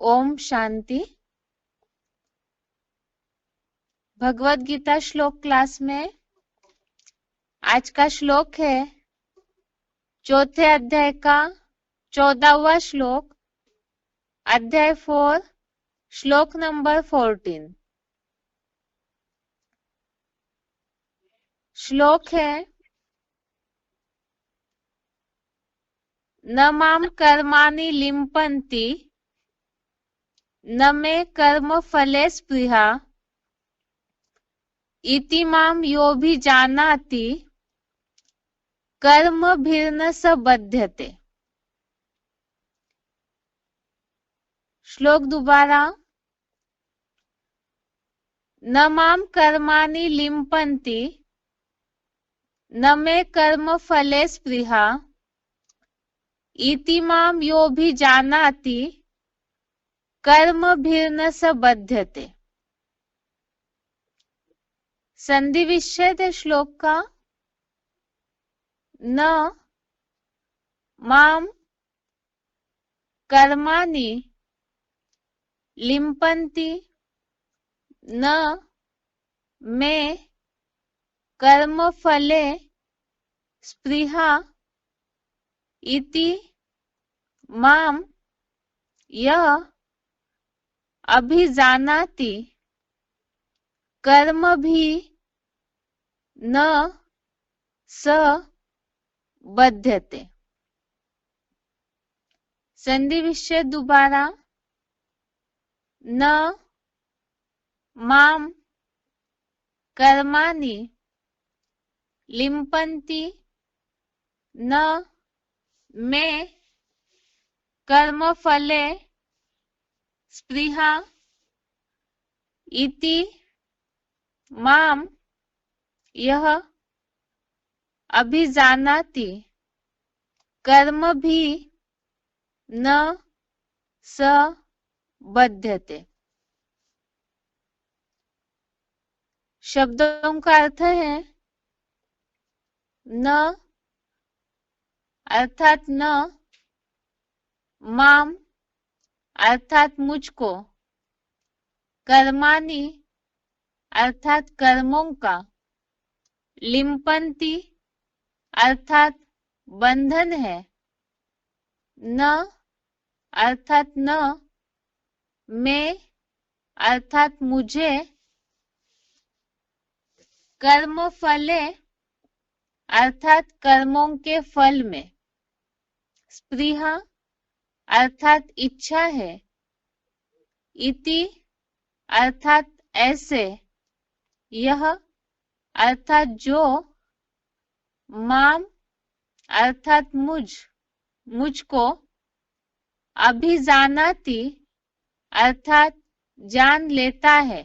ओम शांति। भगवत गीता श्लोक क्लास में आज का श्लोक है चौथे अध्याय का 14वां श्लोक, अध्याय 4, श्लोक नंबर 14। श्लोक है न माम कर्माणि लिम्पन्ति न मे कर्म फले स्पृहा इति माम योऽभिजानाति कर्मभिर्न स बध्यते। श्लोक दोबारा। न माम कर्माणि लिम्पन्ति न मे कर्म फले स्पृहा इति माम योऽभिजानाति कर्मभिर्न स बध्यते। संधि विच्छेद है श्लोक का। न माम कर्माणि लिम्पन्ति न मे कर्म फले स्पृहा इति माम यह अभिजानाति कर्म भी न स बध्यते। संधि विच्छेद दोबारा। न माम कर्माणि लिम्पन्ति न मे कर्म फले स्पृहा इति माम यह अभिजानाति कर्म भी न स बध्यते। शब्दों का अर्थ है न अर्थात न, माम अर्थात मुझको, कर्माणि अर्थात कर्मों का, लिम्पन्ति अर्थात बंधन है, न अर्थात न, मैं अर्थात मुझे, कर्म फले अर्थात कर्मों के फल में, स्पृहा अर्थात इच्छा है, इति अर्थात ऐसे, यह अर्थात जो, माम अर्थात मुझको, अभिजानाति अर्थात जान लेता है,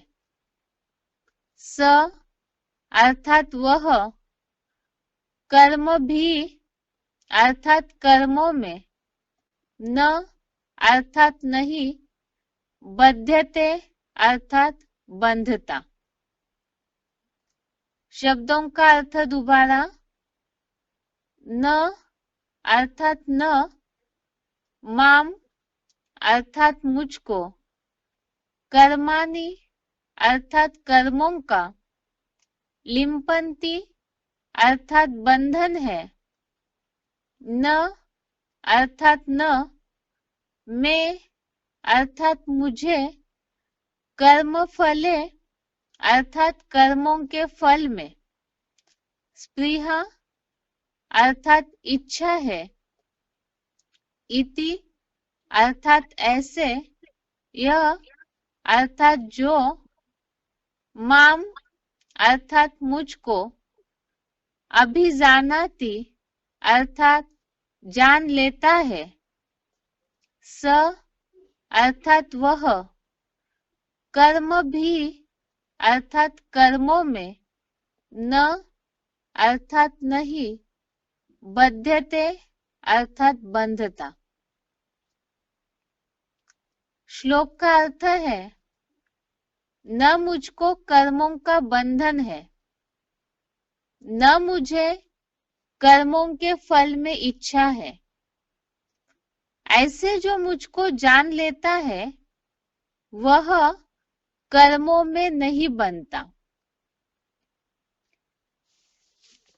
स अर्थात वह, कर्म भी अर्थात कर्मों में, न अर्थात नहीं, बध्यते अर्थात बंधता। शब्दों का अर्थ दोबारा। न अर्थात न, माम अर्थात मुझको, कर्माणि अर्थात कर्मों का, लिम्पन्ति अर्थात बंधन है, न अर्थात न, मैं अर्थात मुझे, कर्म फले अर्थात कर्मों के फल में, स्पृहा अर्थात इच्छा है, इति अर्थात ऐसे, यह अर्थात जो, माम अर्थात मुझको, अभिजानाति अर्थात जान लेता है, स अर्थात वह, कर्म भी अर्थात कर्मों में, न अर्थात नहीं, बध्यते अर्थात बंधता। श्लोक का अर्थ है न मुझको कर्मों का बंधन है, न मुझे कर्मों के फल में इच्छा है, ऐसे जो मुझको जान लेता है वह कर्मों में नहीं बनता।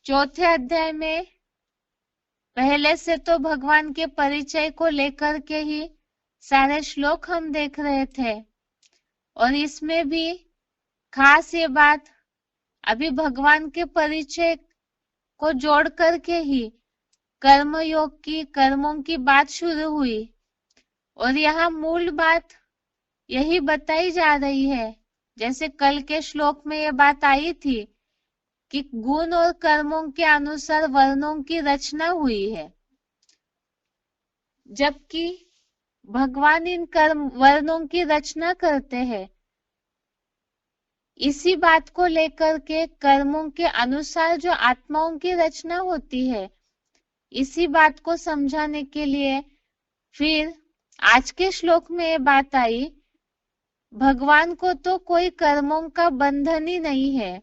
चौथे अध्याय में पहले से तो भगवान के परिचय को लेकर के ही सारे श्लोक हम देख रहे थे, और इसमें भी खास ये बात अभी भगवान के परिचय को जोड़ करके ही कर्मयोग की, कर्मों की बात शुरू हुई। और यहाँ मूल बात यही बताई जा रही है, जैसे कल के श्लोक में ये बात आई थी कि गुण और कर्मों के अनुसार वर्णों की रचना हुई है, जबकि भगवान इन कर्म वर्णों की रचना करते हैं। इसी बात को लेकर के कर्मों के अनुसार जो आत्माओं की रचना होती है, इसी बात को समझाने के लिए फिर आज के श्लोक में ये बात आई, भगवान को तो कोई कर्मों का बंधन ही नहीं है।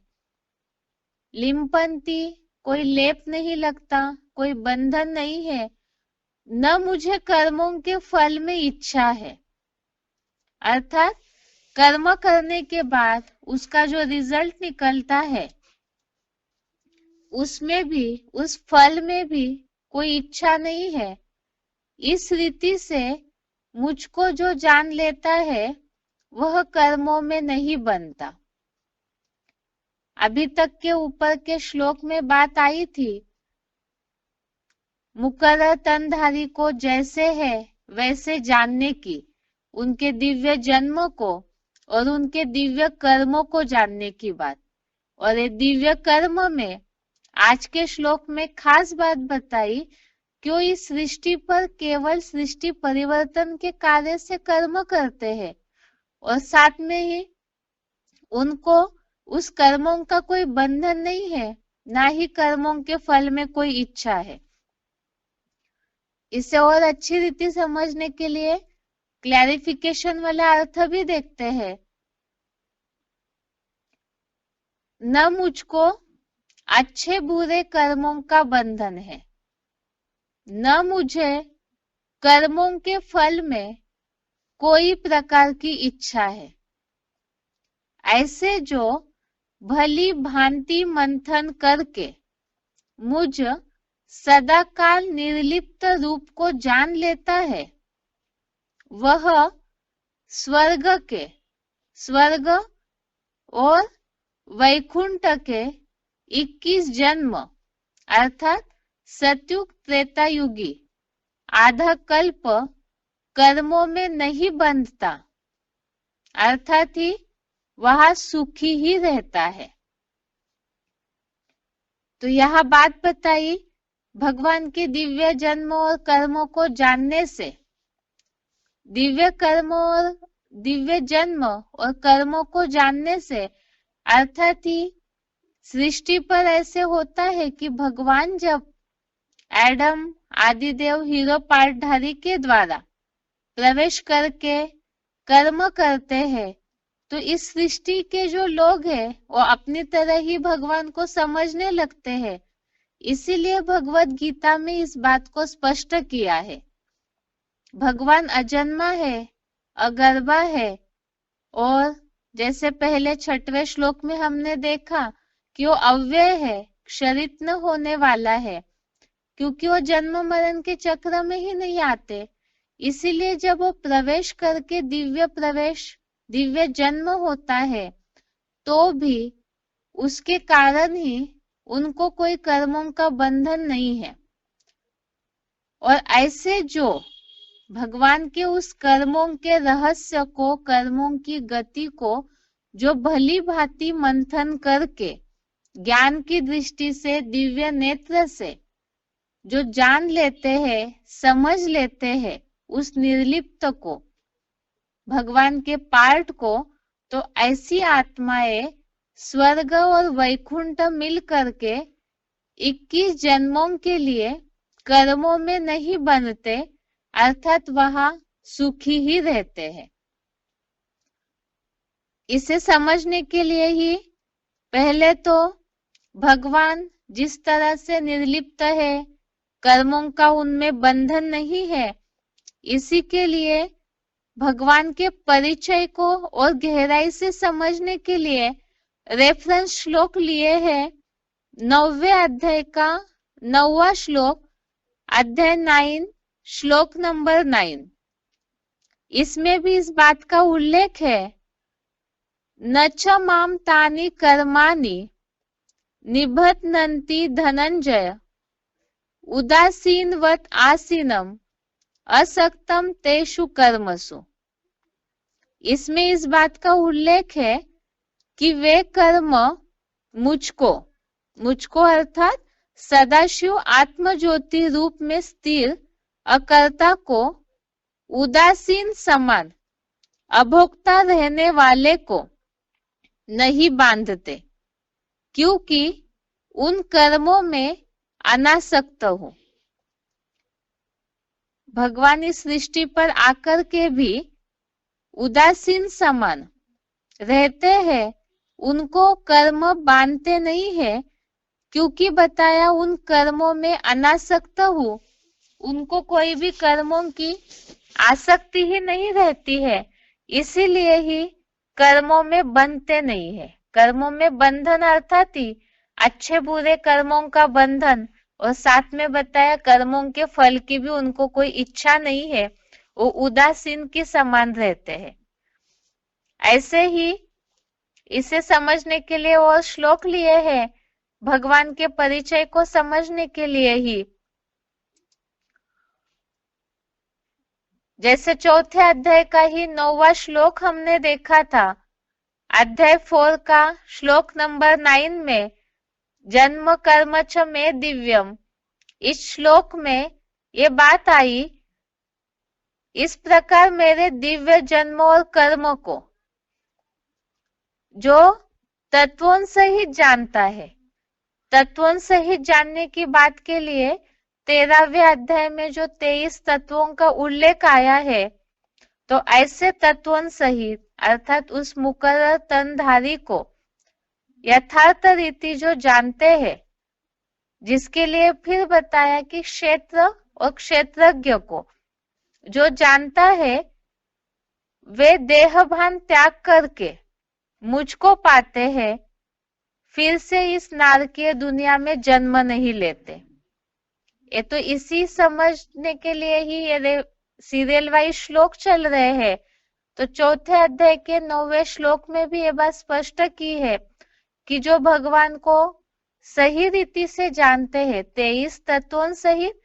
लिम्पंती, कोई लेप नहीं लगता, कोई बंधन नहीं है। न मुझे कर्मों के फल में इच्छा है, अर्थात कर्म करने के बाद उसका जो रिजल्ट निकलता है उसमें भी, उस फल में भी कोई इच्छा नहीं है। इस रीति से मुझको जो जान लेता है वह कर्मों में नहीं बनता। अभी तक के ऊपर के श्लोक में बात आई थी, मुकर्रर तनधारी को जैसे है वैसे जानने की, उनके दिव्य जन्म को और उनके दिव्य कर्मों को जानने की बात। और ये दिव्य कर्म में आज के श्लोक में खास बात बताई, क्यों इस सृष्टि पर केवल सृष्टि परिवर्तन के कार्य से कर्म करते हैं, और साथ में ही उनको उस कर्मों का कोई बंधन नहीं है, ना ही कर्मों के फल में कोई इच्छा है। इसे और अच्छी रीति समझने के लिए क्लैरिफिकेशन वाला अर्थ भी देखते हैं। न मुझको अच्छे बुरे कर्मों का बंधन है, न मुझे कर्मों के फल में कोई प्रकार की इच्छा है। ऐसे जो भली भांति मंथन करके मुझ सदाकाल निर्लिप्त रूप को जान लेता है, वह स्वर्ग और वैकुंठ के 21 जन्म अर्थात सतयुग त्रेतायुगी आधा कल्प कर्मों में नहीं बंधता, अर्थात ही वह सुखी ही रहता है। तो यह बात बताई, भगवान के दिव्य जन्म और कर्मों को जानने से, दिव्य कर्म और दिव्य जन्म और कर्मों को जानने से, अर्थात ही सृष्टि पर ऐसे होता है कि भगवान जब एडम आदिदेव हीरो पाठधारी के द्वारा प्रवेश करके कर्म करते हैं, तो इस सृष्टि के जो लोग हैं वो अपनी तरह ही भगवान को समझने लगते हैं। इसीलिए भगवत गीता में इस बात को स्पष्ट किया है, भगवान अजन्मा है, अगर्भा है, और जैसे पहले 6वें श्लोक में हमने देखा कि वो अव्यय है, क्षरित न होने वाला है, क्योंकि वो जन्म मरण के चक्र में ही नहीं आते। इसीलिए जब वो प्रवेश करके दिव्य जन्म होता है, तो भी उसके कारण ही उनको कोई कर्मों का बंधन नहीं है। और ऐसे जो भगवान के उस कर्मों के रहस्य को, कर्मों की गति को जो भली भांति मंथन करके ज्ञान की दृष्टि से, दिव्य नेत्र से जो जान लेते हैं, समझ लेते हैं उस निर्लिप्त को, भगवान के पार्ट को, तो ऐसी आत्माएं स्वर्ग और वैकुंठ मिल करके 21 जन्मों के लिए कर्मों में नहीं बनते, अर्थात वहां सुखी ही रहते हैं। इसे समझने के लिए ही पहले तो भगवान जिस तरह से निर्लिप्त है, कर्मों का उनमें बंधन नहीं है, इसी के लिए भगवान के परिचय को और गहराई से समझने के लिए रेफरेंस श्लोक लिए हैं। 9वें अध्याय का 9वां श्लोक, अध्याय 9, श्लोक नंबर 9। इसमें भी इस बात का उल्लेख है, न च माम तानि कर्माणि निबध्नन्ति धनंजय उदासीनवत् आसीनम असक्तम तेषु कर्मसु। इसमें इस बात का उल्लेख है कि वे कर्म मुझको अर्थात सदाशिव आत्मज्योति रूप में स्थिर अकर्ता को उदासीन समान अभोक्ता रहने वाले को नहीं बांधते, क्योंकि उन कर्मों में अनासक्त हो। भगवान इस सृष्टि पर आकर के भी उदासीन समान रहते हैं, उनको कर्म बांधते नहीं है, क्योंकि बताया उन कर्मों में अनासक्त हो, उनको कोई भी कर्मों की आसक्ति ही नहीं रहती है, इसीलिए ही कर्मों में बंधते नहीं है। कर्मों में बंधन अर्थात ही अच्छे बुरे कर्मों का बंधन, और साथ में बताया कर्मों के फल की भी उनको कोई इच्छा नहीं है, वो उदासीन के समान रहते हैं। ऐसे ही इसे समझने के लिए और श्लोक लिए हैं, भगवान के परिचय को समझने के लिए ही। जैसे चौथे अध्याय का ही 9वां श्लोक हमने देखा था, अध्याय 4 का श्लोक नंबर 9 में, जन्म कर्म च मे दिव्यम। इस श्लोक में ये बात आई, इस प्रकार मेरे दिव्य जन्म और कर्म को जो तत्वों सहित जानता है। तत्वों सहित जानने की बात के लिए 13वें अध्याय में जो 23 तत्वों का उल्लेख आया है, तो ऐसे तत्वों सहित अर्थात उस मुकर्रर तनधारी को यथार्थ रीति जो जानते हैं, जिसके लिए फिर बताया कि क्षेत्र और क्षेत्रज्ञ को जो जानता है, वे देहभान त्याग करके मुझको पाते हैं, फिर से इस नारकीय दुनिया में जन्म नहीं लेते। ये तो इसी समझने के लिए ही ये सीरियल वाइज श्लोक चल रहे हैं। तो चौथे अध्याय के 9वें श्लोक में भी ये बात स्पष्ट की है कि जो भगवान को सही रीति से जानते हैं, 23 तत्वों सहित,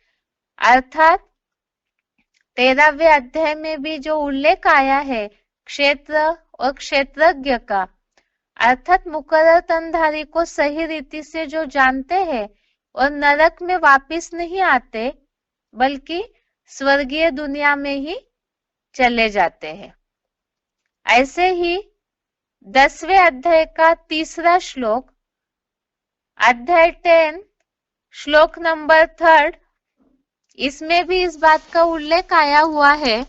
अर्थात 13वें अध्याय में भी जो उल्लेख आया है क्षेत्र और क्षेत्रज्ञ का, अर्थात मुकर्रर तनधारी को सही रीति से जो जानते हैं और नरक में वापिस नहीं आते, बल्कि स्वर्गीय दुनिया में ही चले जाते हैं। ऐसे ही 10वें अध्याय का 3रा श्लोक, अध्याय 10 श्लोक नंबर 3, इसमें भी इस बात का उल्लेख आया हुआ है।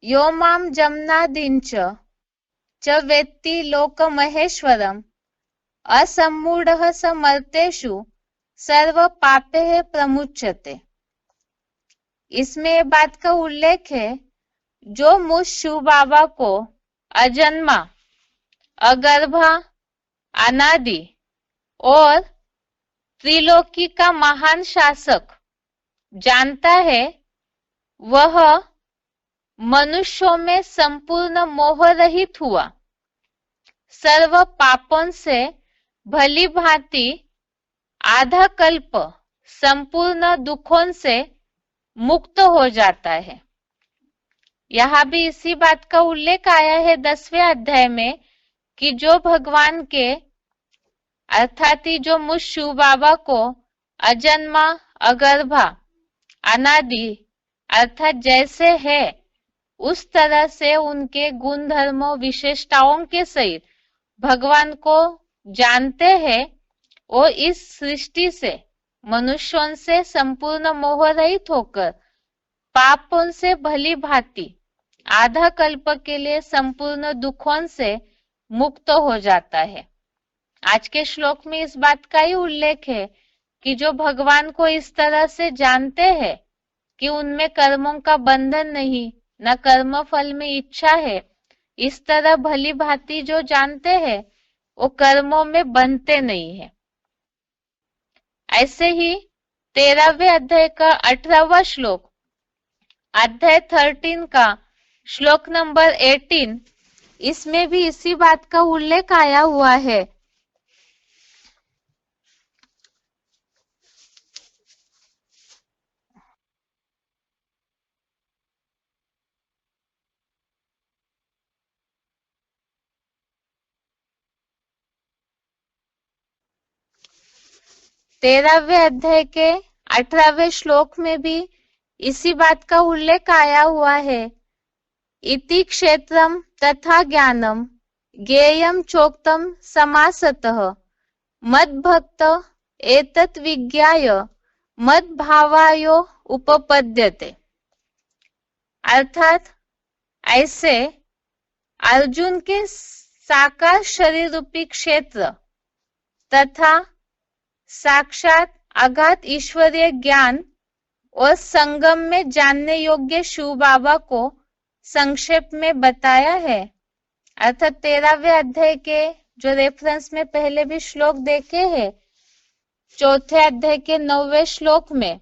यो माम जमनादिंच च वेत्ति लोकमहेश्वरम असम्मूढ़ः समर्तेषु सर्व पापे प्रमुच्यते। इसमें ये बात का उल्लेख है, जो मुझ शिव बाबा को अजन्मा, अगर्भा, अनादि और त्रिलोकी का महान शासक जानता है, वह मनुष्यों में संपूर्ण मोह रहित हुआ, सर्व पापों से भली भांति आधा कल्प संपूर्ण दुखों से मुक्त हो जाता है। यहाँ भी इसी बात का उल्लेख आया है 10वें अध्याय में कि जो भगवान के अर्थात जो मुझ शिव बाबा को अजन्मा, अगर्भा, अनादि अर्थात जैसे है उस तरह से उनके गुण धर्मों विशेषताओं के सहित भगवान को जानते हैं, और इस सृष्टि से मनुष्यों से संपूर्ण मोह रहित होकर पापों से भली भांति आधा कल्प के लिए संपूर्ण दुखों से मुक्त हो जाता है। आज के श्लोक में इस बात का ही उल्लेख है कि जो भगवान को इस तरह से जानते हैं कि उनमें कर्मों का बंधन नहीं, न कर्म फल में इच्छा है, इस तरह भली भांति जो जानते हैं वो कर्मों में बंधते नहीं है। ऐसे ही 13वें अध्याय का 18वां श्लोक, अध्याय 13 का श्लोक नंबर 18, इसमें भी इसी बात का उल्लेख आया हुआ है। तेरहवें अध्याय के 18वें श्लोक में भी इसी बात का उल्लेख आया हुआ है। इति क्षेत्रम तथा ज्ञानम ज्ञेयम चोक्तम समासतः मद्भक्त एतत् विज्ञाय मद्भावायो उपपद्यते। अर्थात ऐसे अर्जुन के साकार शरीर रूपी क्षेत्र तथा साक्षात अगाध ईश्वरीय ज्ञान और संगम में जानने योग्य शिव बाबा को संक्षेप में बताया है। अर्थात 13वें अध्याय के जो रेफरेंस में पहले भी श्लोक देखे हैं, चौथे अध्याय के 9वें श्लोक में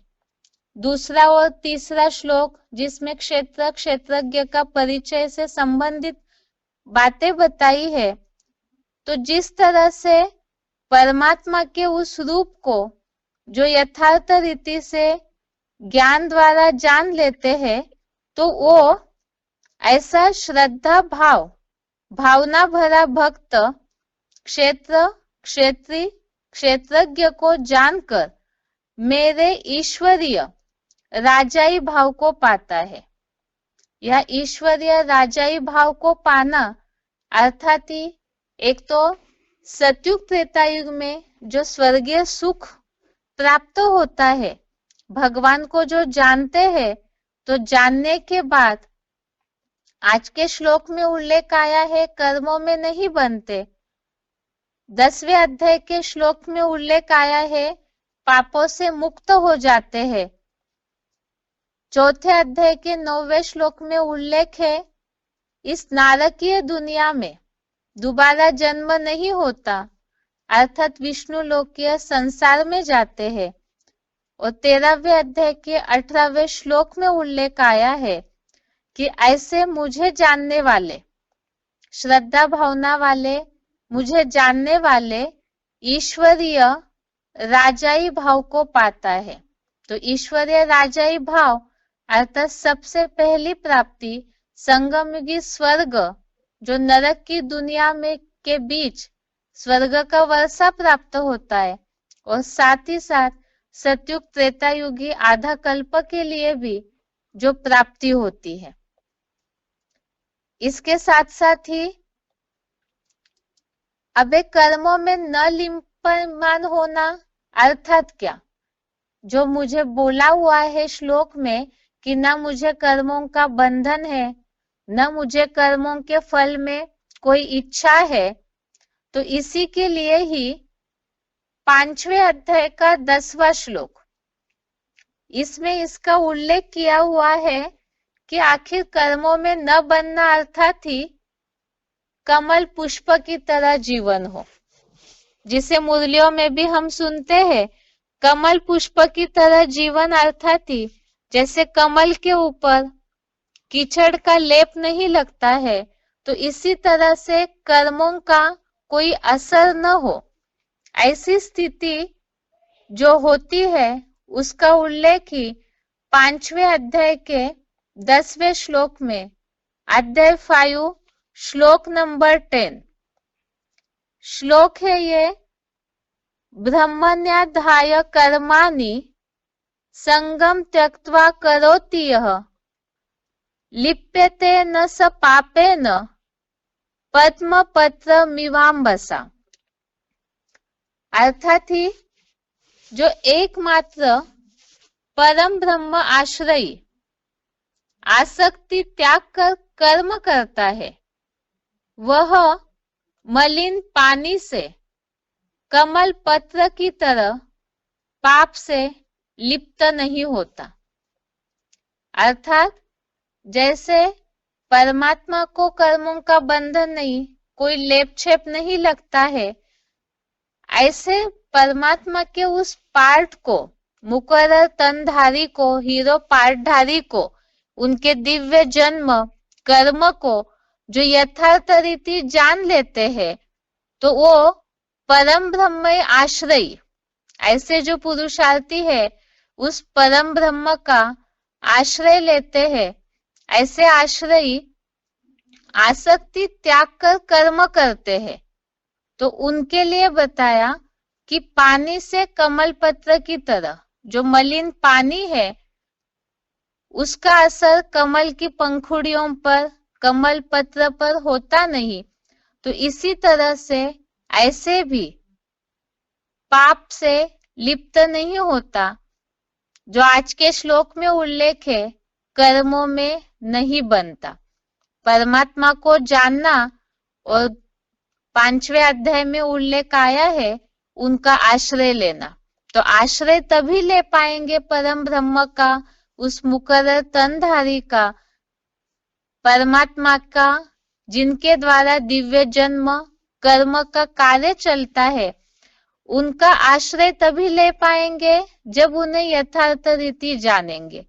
दूसरा और तीसरा श्लोक जिसमें क्षेत्र क्षेत्रज्ञ का परिचय से संबंधित बातें बताई है, तो जिस तरह से परमात्मा के उस रूप को जो यथार्थ रीति से ज्ञान द्वारा जान लेते हैं, तो वो ऐसा श्रद्धा भाव भावना भरा भक्त क्षेत्र क्षेत्री क्षेत्रज्ञ को जानकर मेरे ईश्वरीय राजाई भाव को पाता है। यह ईश्वरीय राजाई भाव को पाना अर्थात ही एक तो सतयुग त्रेता युग में जो स्वर्गीय सुख प्राप्त होता है, भगवान को जो जानते हैं, तो जानने के बाद आज के श्लोक में उल्लेख आया है कर्मों में नहीं बनते। 10वें अध्याय के श्लोक में उल्लेख आया है पापों से मुक्त हो जाते हैं। चौथे अध्याय के 9वें श्लोक में उल्लेख है इस नारकीय दुनिया में दोबारा जन्म नहीं होता, अर्थात विष्णु लोकीय संसार में जाते हैं। और 13वें अध्याय के 18वें श्लोक में उल्लेख आया है कि ऐसे मुझे जानने वाले, श्रद्धा भावना वाले, मुझे जानने वाले ईश्वरीय राजाई भाव को पाता है। तो ईश्वरीय राजाई भाव अर्थात सबसे पहली प्राप्ति संगमयुगी स्वर्ग, जो नरक की दुनिया में के बीच स्वर्ग का वर्षा प्राप्त होता है, और साथ ही साथ सतयुग त्रेता युगी आधा कल्प के लिए भी जो प्राप्ति होती है। इसके साथ साथ ही अबे कर्मों में न लिप्यमान होना अर्थात क्या, जो मुझे बोला हुआ है श्लोक में कि न मुझे कर्मों का बंधन है, न मुझे कर्मों के फल में कोई इच्छा है, तो इसी के लिए ही 5वें अध्याय का 10वां श्लोक, इसमें इसका उल्लेख किया हुआ है कि आखिर कर्मों में न बनना अर्थात ही कमल पुष्प की तरह जीवन हो, जिसे मुरलियों में भी हम सुनते हैं, कमल पुष्प की तरह जीवन अर्थात ही जैसे कमल के ऊपर कीचड़ का लेप नहीं लगता है, तो इसी तरह से कर्मों का कोई असर न हो, ऐसी स्थिति जो होती है उसका उल्लेख ही 5वें अध्याय के 10वें श्लोक में, अध्याय 5 श्लोक नंबर 10 श्लोक है ये। ब्रह्मण्याधाय कर्माणि संगम त्यक्त्वा करोति यः लिप्यते न स पापेन पद्मपत्र मिवाम्बसा। अर्थात ही जो एकमात्र परम ब्रह्म आश्रयी आसक्ति त्याग कर कर्म करता है, वह मलिन पानी से कमल पत्र की तरह पाप से लिप्त नहीं होता। अर्थात जैसे परमात्मा को कर्मों का बंधन नहीं, कोई लेप छेप नहीं लगता है, ऐसे परमात्मा के उस पार्ट को, मुकर्रर तनधारी को, हीरो पार्टधारी को, उनके दिव्य जन्म कर्म को जो यथार्थ रीति जान लेते हैं, तो वो परम ब्रह्म आश्रयी, ऐसे जो पुरुषार्थी है उस परम ब्रह्म का आश्रय लेते हैं, ऐसे आश्रयी आसक्ति त्याग कर कर्म करते हैं। तो उनके लिए बताया कि पानी से कमल पत्र की तरह, जो मलिन पानी है उसका असर कमल की पंखुड़ियों पर, कमल पत्र पर होता नहीं, तो इसी तरह से ऐसे भी पाप से लिप्त नहीं होता। जो आज के श्लोक में उल्लेख है, कर्मों में नहीं बनता। परमात्मा को जानना, और 5वें अध्याय में उल्लेख आया है उनका आश्रय लेना। तो आश्रय तभी ले पाएंगे परम ब्रह्म का, उस मुकर्रर तनधारी का, परमात्मा का, जिनके द्वारा दिव्य जन्म कर्म का कार्य चलता है। उनका आश्रय तभी ले पाएंगे जब उन्हें यथार्थ रीति जानेंगे।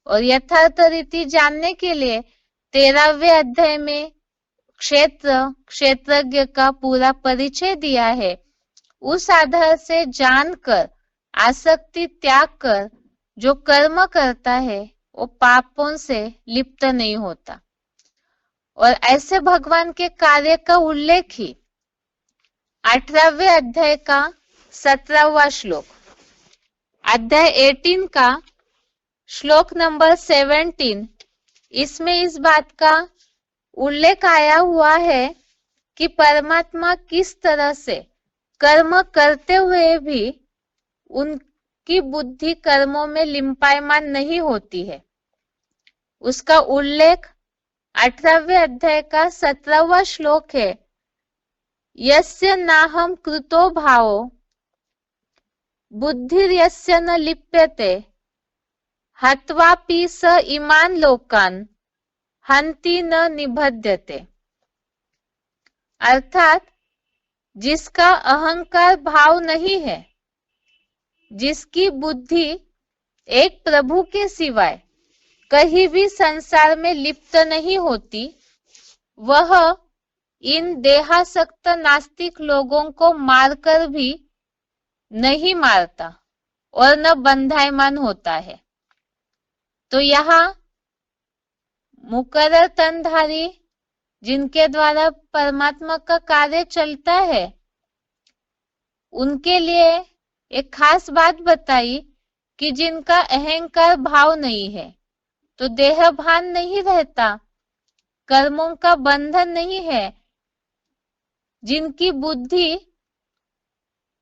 और यथार्थ रीति जानने के लिए 13वें अध्याय में क्षेत्रज्ञ का पूरा परिचय दिया है। उस आधार से जानकर, आसक्ति त्याग कर जो कर्म करता है वो पापों से लिप्त नहीं होता। और ऐसे भगवान के कार्य का उल्लेख ही 18वें अध्याय का 17वां श्लोक, अध्याय 18 का श्लोक नंबर 17, इसमें इस बात का उल्लेख आया हुआ है कि परमात्मा किस तरह से कर्म करते हुए भी उनकी बुद्धि कर्मों में लिंपायमान नहीं होती है। उसका उल्लेख 18वें अध्याय का 17वां श्लोक है। यस्य नाहं कृतो भावो बुद्धिर्यस्य न लिप्यते हत्वापि स इमान् लोकान् हन्ति न निबध्यते। अर्थात जिसका अहंकार भाव नहीं है, जिसकी बुद्धि एक प्रभु के सिवाय कहीं भी संसार में लिप्त नहीं होती, वह इन देहासक्त नास्तिक लोगों को मारकर भी नहीं मारता और न बंधायमान होता है। तो यहाँ मुकर्रर तनधारी, जिनके द्वारा परमात्मा का कार्य चलता है, उनके लिए एक खास बात बताई कि जिनका अहंकार भाव नहीं है, तो देह भान नहीं रहता, कर्मों का बंधन नहीं है, जिनकी बुद्धि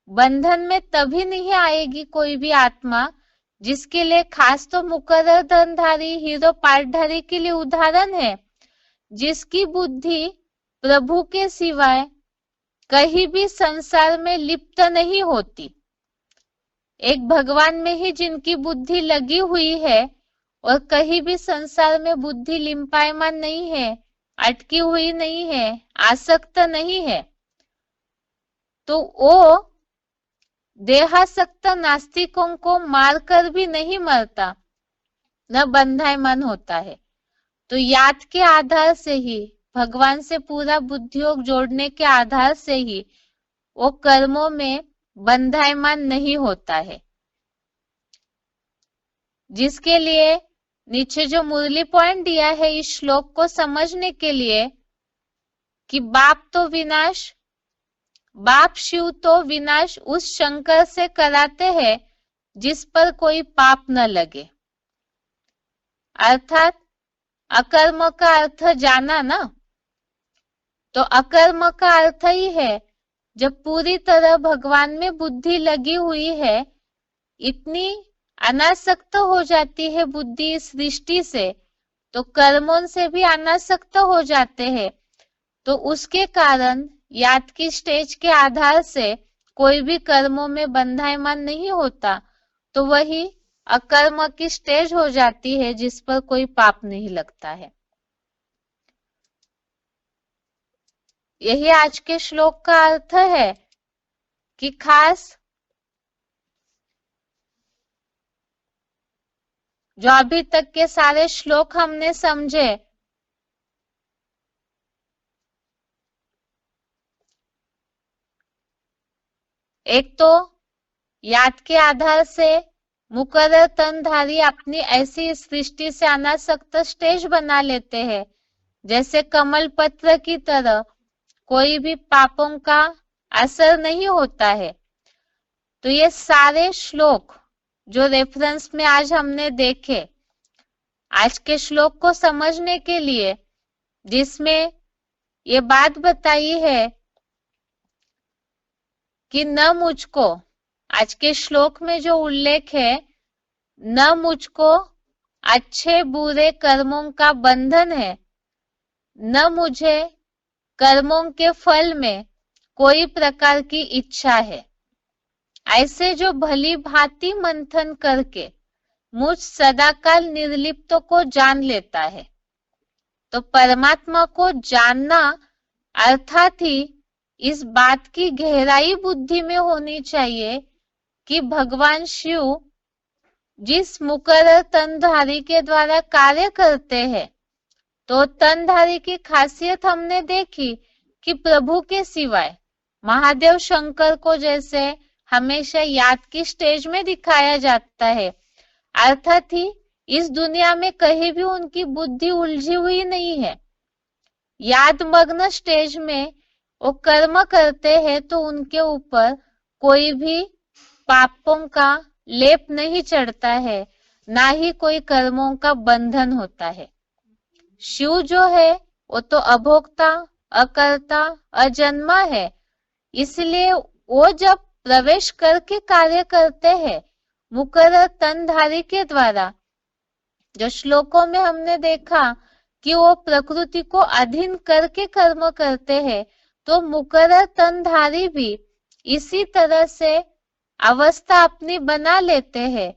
बंधन में तभी नहीं आएगी कोई भी आत्मा, जिसके लिए खास तो मुकर्रर तनधारी, हीरो पार्टधारी के लिए उदाहरण है, जिसकी बुद्धि प्रभु के सिवाय कहीं भी संसार में लिप्त नहीं होती। एक भगवान में ही जिनकी बुद्धि लगी हुई है और कहीं भी संसार में बुद्धि लिंपायमान नहीं है, अटकी हुई नहीं है, आसक्त नहीं है, तो वो देहासक्त नास्तिकों को मारकर भी नहीं मरता, न बंधायमान होता है। तो याद के आधार से ही, भगवान से पूरा बुद्धियोग जोड़ने के आधार से ही वो कर्मों में बंधायमान नहीं होता है। जिसके लिए नीचे जो मुरली पॉइंट दिया है इस श्लोक को समझने के लिए कि बाप तो विनाश, बाप शिव तो विनाश उस शंकर से कराते हैं जिस पर कोई पाप न लगे। अर्थात अकर्म का अर्थ जाना ना, तो अकर्म का अर्थ ही है जब पूरी तरह भगवान में बुद्धि लगी हुई है, इतनी अनासक्त हो जाती है बुद्धि इस सृष्टि से, तो कर्मों से भी अनासक्त हो जाते हैं। तो उसके कारण याद की स्टेज के आधार से कोई भी कर्मों में बंधायमान नहीं होता, तो वही अकर्म की स्टेज हो जाती है जिस पर कोई पाप नहीं लगता है। यही आज के श्लोक का अर्थ है कि खास जो अभी तक के सारे श्लोक हमने समझे, एक तो याद के आधार से मुकर्रर तनधारी अपनी ऐसी सृष्टि से अनासक्त स्टेज बना लेते हैं जैसे कमल पत्र की तरह कोई भी पापों का असर नहीं होता है। तो ये सारे श्लोक जो रेफरेंस में आज हमने देखे, आज के श्लोक को समझने के लिए जिसमें ये बात बताई है कि न मुझको, आज के श्लोक में जो उल्लेख है, न मुझको अच्छे बुरे कर्मों का बंधन है, न मुझे कर्मों के फल में कोई प्रकार की इच्छा है। ऐसे जो भली भांति मंथन करके मुझ सदाकाल निर्लिप्त को जान लेता है। तो परमात्मा को जानना अर्थात ही इस बात की गहराई बुद्धि में होनी चाहिए कि भगवान शिव जिस मुकर्रर तनधारी के द्वारा कार्य करते हैं, तो तनधारी की खासियत हमने देखी कि प्रभु के सिवाय महादेव शंकर को जैसे हमेशा याद की स्टेज में दिखाया जाता है, अर्थात ही इस दुनिया में कहीं भी उनकी बुद्धि उलझी हुई नहीं है। याद मग्न स्टेज में वो कर्म करते हैं तो उनके ऊपर कोई भी पापों का लेप नहीं चढ़ता है, ना ही कोई कर्मों का बंधन होता है। शिव जो है वो तो अभोक्ता, अकर्ता, अजन्मा है, इसलिए वो जब प्रवेश करके कार्य करते हैं मुकर्रर तनधारी के द्वारा, जो श्लोकों में हमने देखा कि वो प्रकृति को अधीन करके कर्म करते हैं, तो मुकर्रर तनधारी भी इसी तरह से अवस्था अपनी बना लेते हैं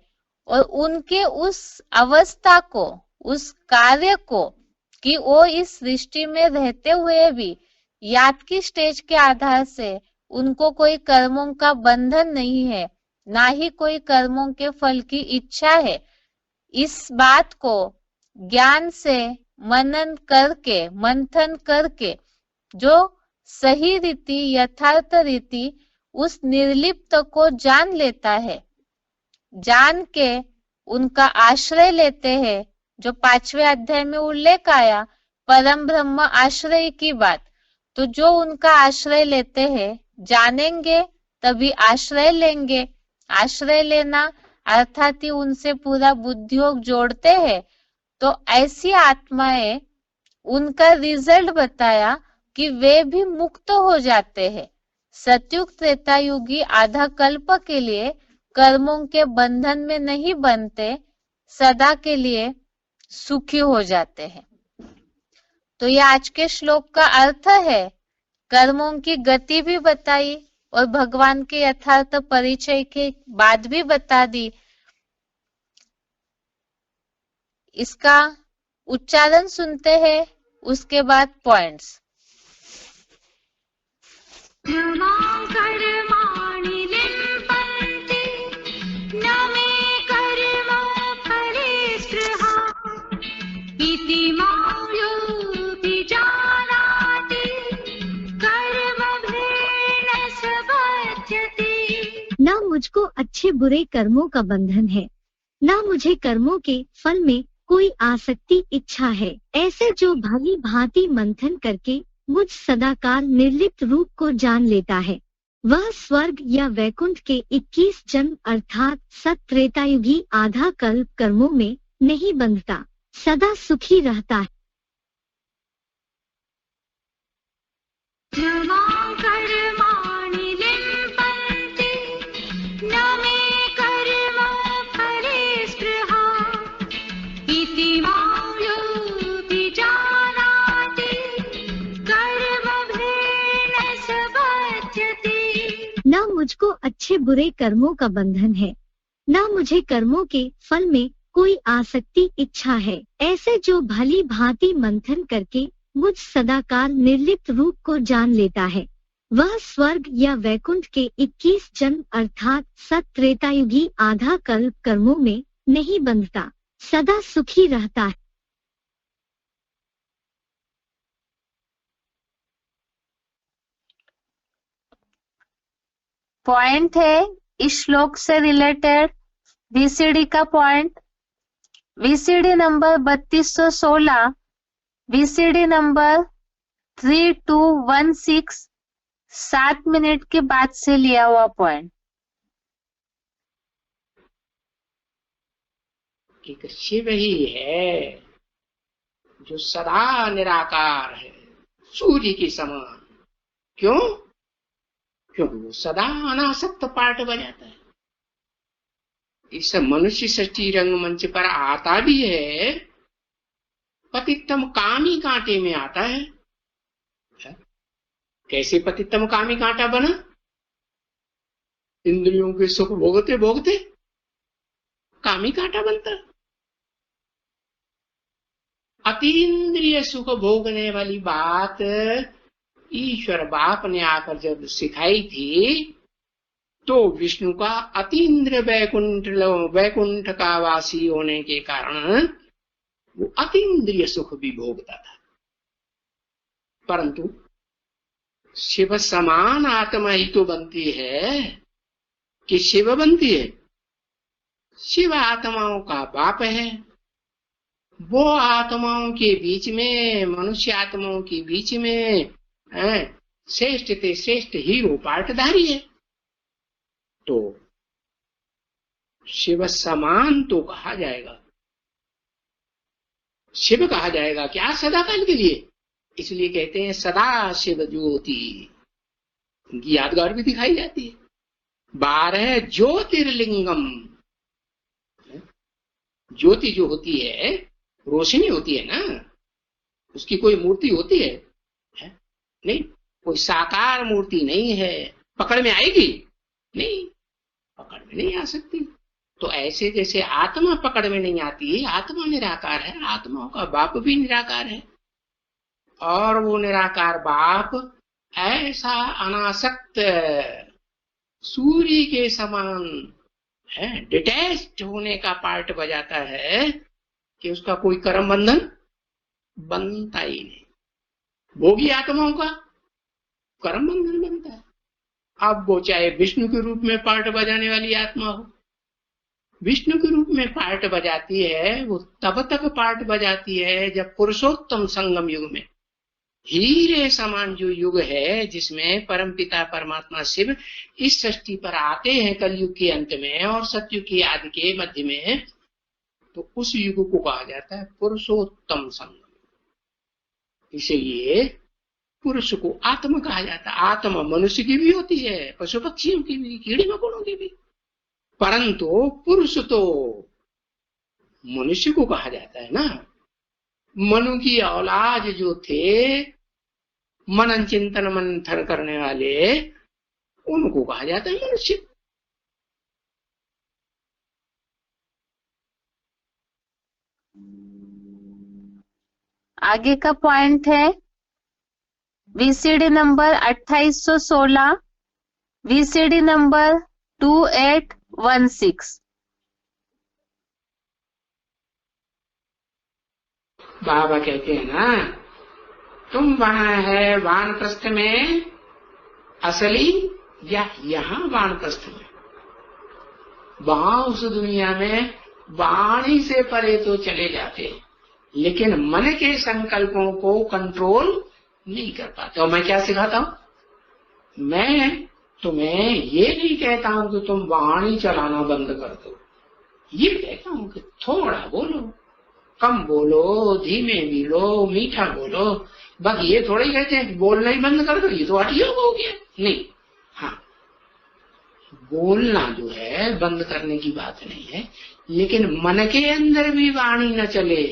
और उनके उस अवस्था को, उस कार्य को कि वो इस सृष्टि में रहते हुए भी याद की स्टेज के आधार से उनको कोई कर्मों का बंधन नहीं है, ना ही कोई कर्मों के फल की इच्छा है। इस बात को ज्ञान से मनन करके, मंथन करके जो सही रीति, यथार्थ रीति उस निर्लिप्त को जान लेता है, जान के उनका आश्रय लेते हैं, जो 5वें अध्याय में उल्लेख आया परम ब्रह्म आश्रय की बात। तो जो उनका आश्रय लेते हैं, जानेंगे तभी आश्रय लेंगे। आश्रय लेना अर्थात ही उनसे पूरा बुद्धियोग जोड़ते हैं। तो ऐसी आत्माएं, उनका रिजल्ट बताया कि वे भी मुक्त हो जाते हैं। सतयुग त्रेता युगी आधा कल्प के लिए कर्मों के बंधन में नहीं बनते, सदा के लिए सुखी हो जाते हैं। तो ये आज के श्लोक का अर्थ है। कर्मों की गति भी बताई और भगवान के यथार्थ परिचय के बाद भी बता दी। इसका उच्चारण सुनते हैं, उसके बाद पॉइंट्स। कर्माणि लिम्पन्ति न मे कर्म फले स्पृहा इति मां योऽभिजानाति कर्मभेन स बध्यते। ना मुझको अच्छे बुरे कर्मों का बंधन है, ना मुझे कर्मों के फल में कोई आसक्ति इच्छा है। ऐसे जो भली भांति मंथन करके मुझ सदाकाल निर्लिप्त रूप को जान लेता है, वह स्वर्ग या वैकुंठ के 21 जन्म अर्थात सत्रेतायुगी आधा कल्प कर्मों में नहीं बंधता, सदा सुखी रहता है। कर्माणि लिम्पन्ति न मे कर्म फले स्पृहा इति मां योऽभिजानाति मुझको अच्छे बुरे कर्मों का बंधन है, ना मुझे कर्मों के फल में कोई आसक्ति इच्छा है। ऐसे जो भली भांति मंथन करके मुझ सदाकार निर्लिप्त रूप को जान लेता है, वह स्वर्ग या वैकुंठ के 21 जन्म अर्थात सत त्रेतायुगी आधा कल्प कर्मों में नहीं बंधता, सदा सुखी रहता है। पॉइंट है इस श्लोक से रिलेटेड वीसीडी का point. VCD number 3216, VCD number 3216, 7 minute के बाद से लिया हुआ पॉइंट। एक शिव ही है जो सदा निराकार है, सूर्य के समान। क्यों? क्योंकि वो सदा अनासक्त पाठ बजाता है। इस मनुष्य सृष्टि रंगमंच पर आता भी है, पतितम कामी कांटे में आता है। कैसे पतितम कामी कांटा बना? इंद्रियों के सुख भोगते भोगते कामी कांटा बनता। अतीन्द्रिय सुख भोगने वाली बात ईश्वर बाप ने आकर जब सिखाई थी, तो विष्णु का अतीन्द्र वैकुंठ का वासी होने के कारण वो अतीन्द्रिय सुख भी भोगता था। परंतु शिव समान आत्मा ही तो बनती है कि शिव बनती है। शिव आत्माओं का बाप है। वो आत्माओं के बीच में, मनुष्य आत्माओं के बीच में श्रेष्ठ ते श्रेष्ठ हीरो पाठधारी है। तो शिव समान तो कहा जाएगा, शिव कहा जाएगा क्या? सदाकाल के लिए। इसलिए कहते हैं सदा शिव ज्योति। उनकी यादगार भी दिखाई जाती है। 12 ज्योतिर्लिंगम। ज्योति जो होती है, रोशनी होती है ना, उसकी कोई मूर्ति होती है? नहीं, कोई साकार मूर्ति नहीं है। पकड़ में आएगी? नहीं, पकड़ में नहीं आ सकती। तो ऐसे जैसे आत्मा पकड़ में नहीं आती, आत्मा निराकार है, आत्माओं का बाप भी निराकार है। और वो निराकार बाप ऐसा अनासक्त सूर्य के समान है, डिटैच्ड होने का पार्ट बजाता है कि उसका कोई कर्म बंधन बनता ही नहीं। भोगी आत्माओं का कर्म बंधन बनता है। अब वो चाहे विष्णु के रूप में पार्ट बजाने वाली आत्मा हो, विष्णु के रूप में पार्ट बजाती है, वो तब तक पार्ट बजाती है जब पुरुषोत्तम संगम युग में, हीरे समान जो युग है जिसमें परमपिता परमात्मा शिव इस सृष्टि पर आते हैं कलयुग के अंत में और सतयुग के आदि के मध्य में, तो उस युग को कहा जाता है पुरुषोत्तम संगम। इसलिए पुरुष को आत्मा कहा जाता है। आत्मा मनुष्य की भी होती है, पशु पक्षियों की भी, कीड़े मकोड़ों की भी, परंतु पुरुष तो मनुष्य को कहा जाता है ना। मनु की औलाद जो थे, मनन चिंतन मंथन करने वाले, उनको कहा जाता है मनुष्य। आगे का पॉइंट है वीसीडी नंबर 2816, वीसीडी नंबर 2816। बाबा कहते हैं ना, तुम वहां है वानप्रस्थ में असली या यहाँ वानप्रस्थ में? वहां उस दुनिया में वाणी से परे तो चले जाते, लेकिन मन के संकल्पों को कंट्रोल नहीं कर पाते। और मैं क्या सिखाता हूं? मैं तुम्हें ये नहीं कहता हूं कि तुम वाणी चलाना बंद कर दो, ये कहता हूं कि थोड़ा बोलो, कम बोलो, धीमे भी लो, मीठा बोलो। बस ये थोड़ा ही कहते हैं बोलना ही बंद कर दो, ये तो अटियोग हो गया। नहीं, हाँ, बोलना जो है बंद करने की बात नहीं है, लेकिन मन के अंदर भी वाणी न चले।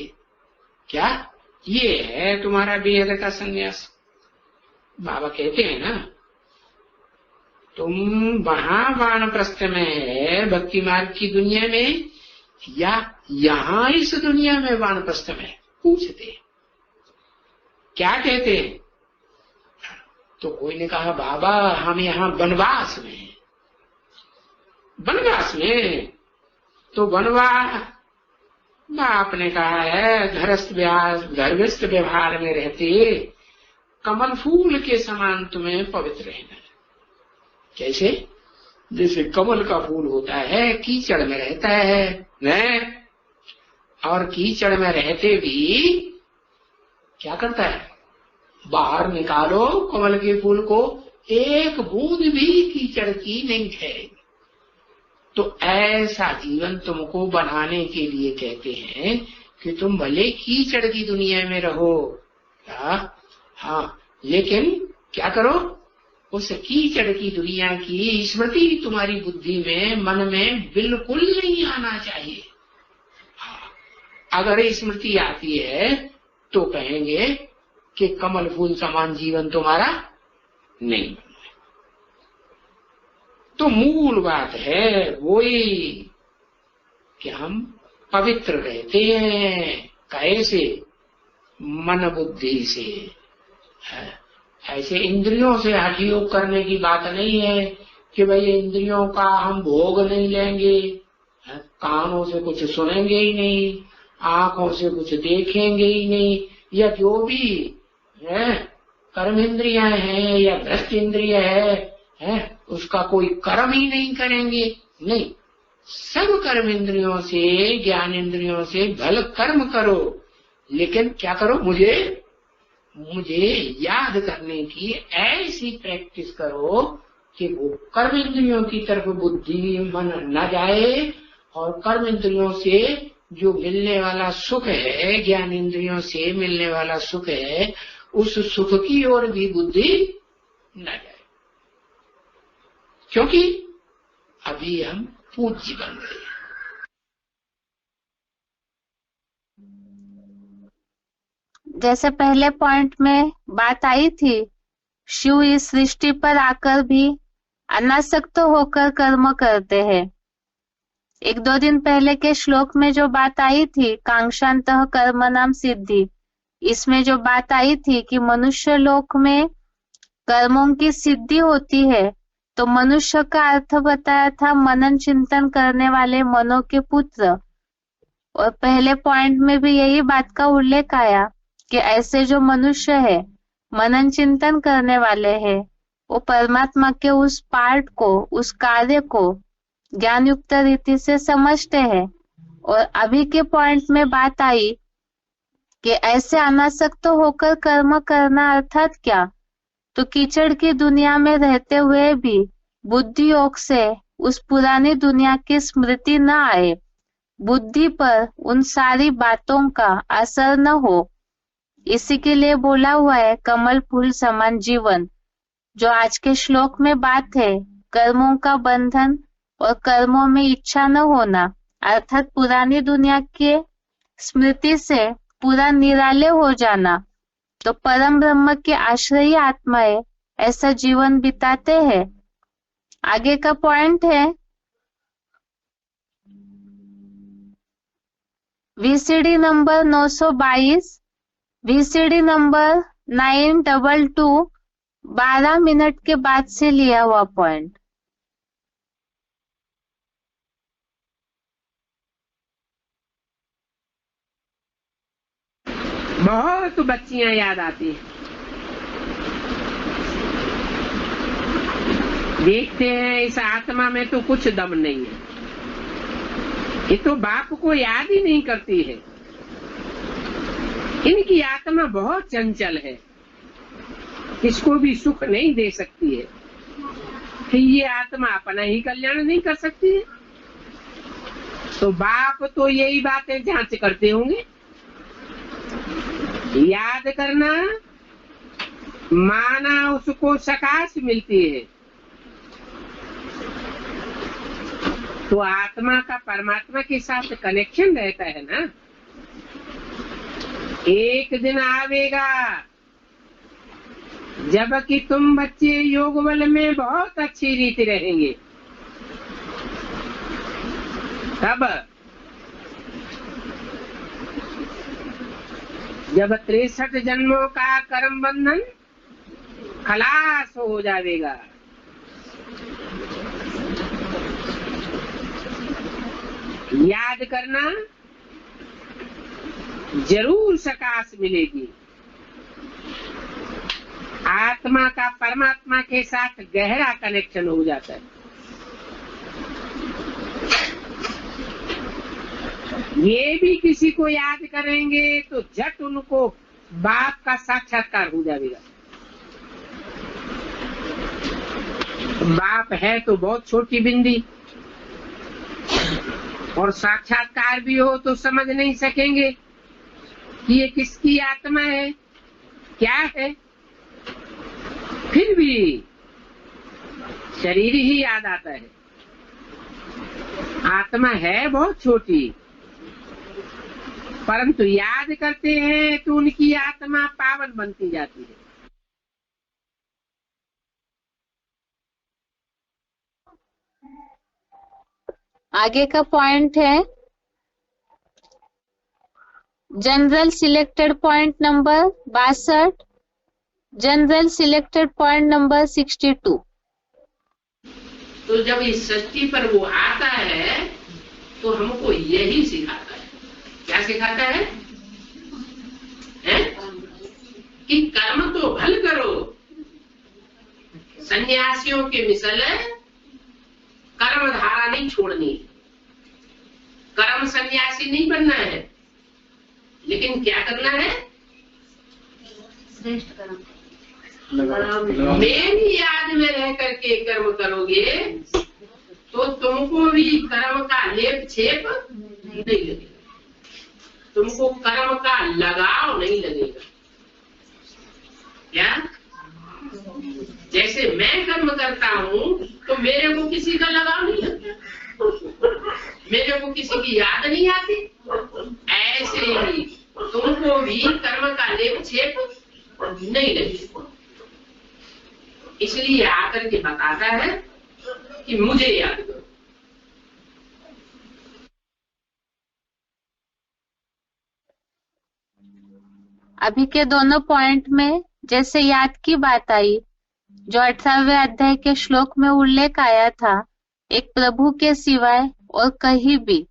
क्या ये है तुम्हारा बेहद का संन्यास? बाबा कहते हैं ना, तुम वहां वानप्रस्थ में है भक्ति मार्ग की दुनिया में या यहाँ इस दुनिया में वानप्रस्थ में? पूछते क्या कहते हैं? तो कोई ने कहा बाबा हम यहाँ वनवास में हैं। वनवास में? तो वनवास आपने कहा है घरस्थ व्यवहार में रहते कमल फूल के समान तुम्हें पवित्र रहना है। कैसे? जैसे कमल का फूल होता है कीचड़ में रहता है और कीचड़ में रहते भी क्या करता है? बाहर निकालो कमल के फूल को, एक बूंद भी कीचड़ की नहीं ठहरेगी। तो ऐसा जीवन तुमको बनाने के लिए कहते हैं कि तुम भले कीचड़ की दुनिया में रहो, हाँ, लेकिन क्या करो? उस कीचड़ की दुनिया की स्मृति तुम्हारी बुद्धि में, मन में बिल्कुल नहीं आना चाहिए। अगर स्मृति आती है तो कहेंगे कि कमल फूल समान जीवन तुम्हारा नहीं। तो मूल बात है वही कि हम पवित्र रहते हैं। कैसे? मन बुद्धि से। ऐसे इंद्रियों से हठयोग करने की बात नहीं है कि भाई इंद्रियों का हम भोग नहीं लेंगे, कानों से कुछ सुनेंगे ही नहीं, आंखों से कुछ देखेंगे ही नहीं, या जो भी है कर्म इंद्रियां हैं या भ्रष्ट इंद्रिय है उसका कोई कर्म ही नहीं करेंगे। नहीं, सब कर्म इंद्रियों से, ज्ञान इंद्रियों से भल कर्म करो, लेकिन क्या करो? मुझे याद करने की ऐसी प्रैक्टिस करो कि वो कर्म इंद्रियों की तरफ बुद्धि मन न जाए, और कर्म इंद्रियों से जो मिलने वाला सुख है, ज्ञान इंद्रियों से मिलने वाला सुख है, उस सुख की ओर भी बुद्धि न जाए। क्योंकि अभी हम पूज्य बन गए। जैसे पहले पॉइंट में बात आई थी, शिव इस सृष्टि पर आकर भी अनासक्त होकर कर्म करते हैं। एक दो दिन पहले के श्लोक में जो बात आई थी कांक्षांतः कर्मणाम सिद्धि, इसमें जो बात आई थी कि मनुष्य लोक में कर्मों की सिद्धि होती है, तो मनुष्य का अर्थ बताया था मनन चिंतन करने वाले मनों के पुत्र। और पहले पॉइंट में भी यही बात का उल्लेख आया कि ऐसे जो मनुष्य है मनन चिंतन करने वाले हैं, वो परमात्मा के उस पार्ट को, उस कार्य को ज्ञान युक्त रीति से समझते हैं। और अभी के पॉइंट में बात आई कि ऐसे अनासक्त होकर कर्म करना अर्थात क्या? तो कीचड़ की दुनिया में रहते हुए भी बुद्धि योग से उस पुरानी दुनिया की स्मृति न आए, बुद्धि पर उन सारी बातों का असर न हो, इसी के लिए बोला हुआ है कमल फूल समान जीवन। जो आज के श्लोक में बात है कर्मों का बंधन और कर्मों में इच्छा न होना, अर्थात पुरानी दुनिया के स्मृति से पूरा निराले हो जाना, तो परम ब्रह्म के आश्रयी आत्माएं ऐसा जीवन बिताते हैं। आगे का पॉइंट है VCD number 922, VCD number 922, 12 minute के बाद से लिया हुआ पॉइंट। बहुत बच्चियां याद आती हैं। देखते हैं इस आत्मा में तो कुछ दम नहीं है, ये तो बाप को याद ही नहीं करती है। इनकी आत्मा बहुत चंचल है, किसको भी सुख नहीं दे सकती है। कि ये आत्मा अपना ही कल्याण नहीं कर सकती है, तो बाप तो यही बातें जांच करते होंगे। याद करना माना उसको सकाश मिलती है, तो आत्मा का परमात्मा के साथ कनेक्शन रहता है ना। एक दिन आवेगा जबकि तुम बच्चे योग बल में बहुत अच्छी रीति रहेंगे। तब जब 63 जन्मों का कर्म बंधन खलास हो जाएगा। याद करना, जरूर सकाश मिलेगी। आत्मा का परमात्मा के साथ गहरा कनेक्शन हो जाता है। ये भी किसी को याद करेंगे तो झट उनको बाप का साक्षात्कार हो जाएगा। बाप है तो बहुत छोटी बिंदी, और साक्षात्कार भी हो तो समझ नहीं सकेंगे कि ये किसकी आत्मा है, क्या है। फिर भी शरीर ही याद आता है। आत्मा है बहुत छोटी, परंतु याद करते हैं तो उनकी आत्मा पावन बनती जाती है। आगे का पॉइंट है general selected point number 62, general selected point number 62। तो जब इस सृष्टि पर वो आता है तो हमको यही सिखाता है। क्या सिखाता है? कि कर्म तो भल करो। सन्यासियों के मिसल कर्म धारा नहीं छोड़नी, कर्म सन्यासी नहीं बनना है, लेकिन क्या करना है? श्रेष्ठ कर्म। मेरी याद में रह करके कर्म करोगे तो तुमको भी कर्म का लेप छेप नहीं लगेगा, तुमको कर्म का लगाव नहीं लगेगा। क्या? जैसे मैं कर्म करता हूँ तो मेरे को किसी का लगाव नहीं लगता, मेरे को किसी की याद नहीं आती। ऐसे ही तुमको भी कर्म का लेप छेप नहीं लगेगा। इसलिए आकर के बताता है कि मुझे याद करो। अभी के दोनों पॉइंट में जैसे याद की बात आई, जो 18वें अध्याय के श्लोक में उल्लेख आया था, एक प्रभु के सिवाय और कहीं भी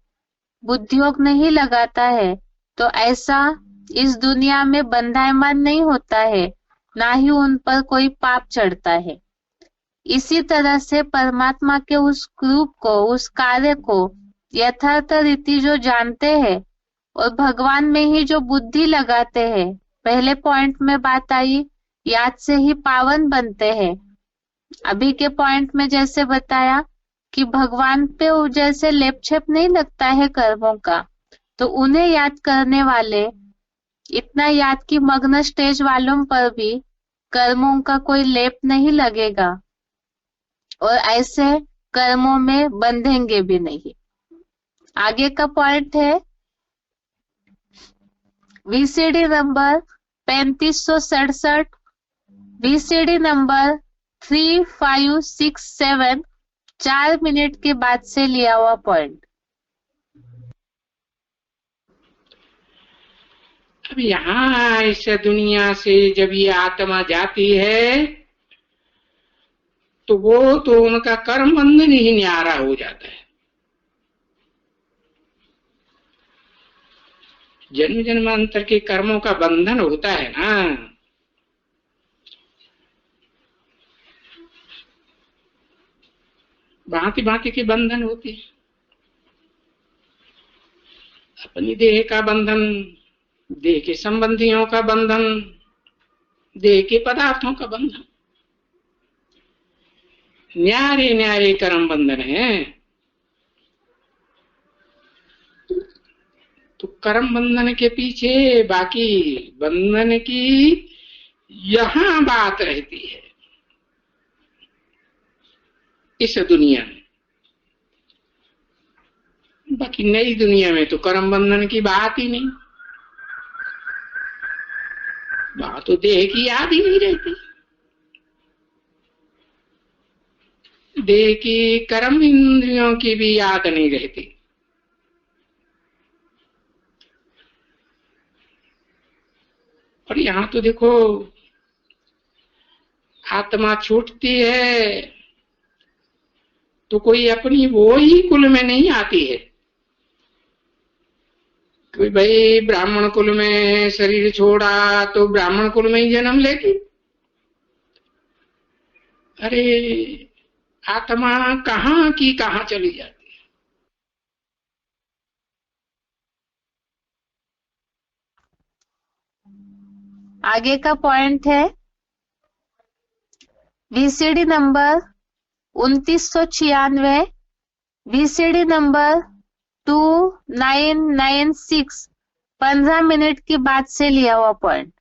बुद्धियोग नहीं लगाता है तो ऐसा इस दुनिया में बंधायमान नहीं होता है, ना ही उन पर कोई पाप चढ़ता है। इसी तरह से परमात्मा के उस रूप को, उस कार्य को यथार्थ रीति जो जानते हैं और भगवान में ही जो बुद्धि लगाते हैं, पहले पॉइंट में बात आई याद से ही पावन बनते हैं। अभी के पॉइंट में जैसे बताया कि भगवान पे जैसे लेप छेप नहीं लगता है कर्मों का, तो उन्हें याद करने वाले, इतना याद की मग्न स्टेज वालों पर भी कर्मों का कोई लेप नहीं लगेगा और ऐसे कर्मों में बंधेंगे भी नहीं। आगे का पॉइंट है VCD number 3567, VCD number 3567, 4 minute के बाद से लिया हुआ पॉइंट। अब यहाँ इस दुनिया से जब ये आत्मा जाती है तो वो तो उनका कर्म बंधन ही न्यारा हो जाता है। जन्म जन्मांतर के कर्मों का बंधन होता है ना, भांति भांति के बंधन होते हैं। अपनी देह का बंधन, देह के संबंधियों का बंधन, देह के पदार्थों का बंधन, न्यारे न्यारे कर्म बंधन है। तो कर्म बंधन के पीछे बाकी बंधन की यहां बात रहती है इस दुनिया में। बाकी नई दुनिया में तो कर्म बंधन की बात ही नहीं, बात तो देह की याद ही नहीं रहती। देह की, कर्म इंद्रियों की भी याद नहीं रहती। और यहाँ तो देखो, आत्मा छूटती है तो कोई अपनी वो ही कुल में नहीं आती है। कोई भाई ब्राह्मण कुल में शरीर छोड़ा तो ब्राह्मण कुल में ही जन्म लेगी। अरे आत्मा कहाँ की कहाँ चली जाती है। आगे का पॉइंट है VCD number 2996, VCD number 2996, 15 minute की बात से लिया हुआ पॉइंट।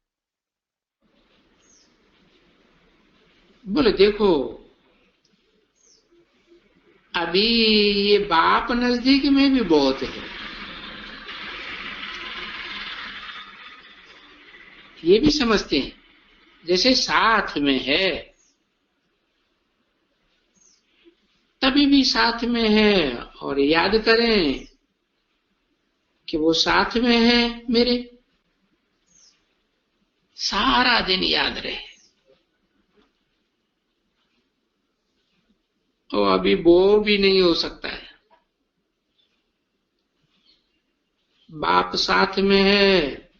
बोले देखो, अभी ये बाप नजदीक में भी बहुत है, ये भी समझते हैं जैसे साथ में है, तभी भी साथ में है। और याद करें कि वो साथ में है मेरे, सारा दिन याद रहे। तो अभी वो भी नहीं हो सकता है। बाप साथ में है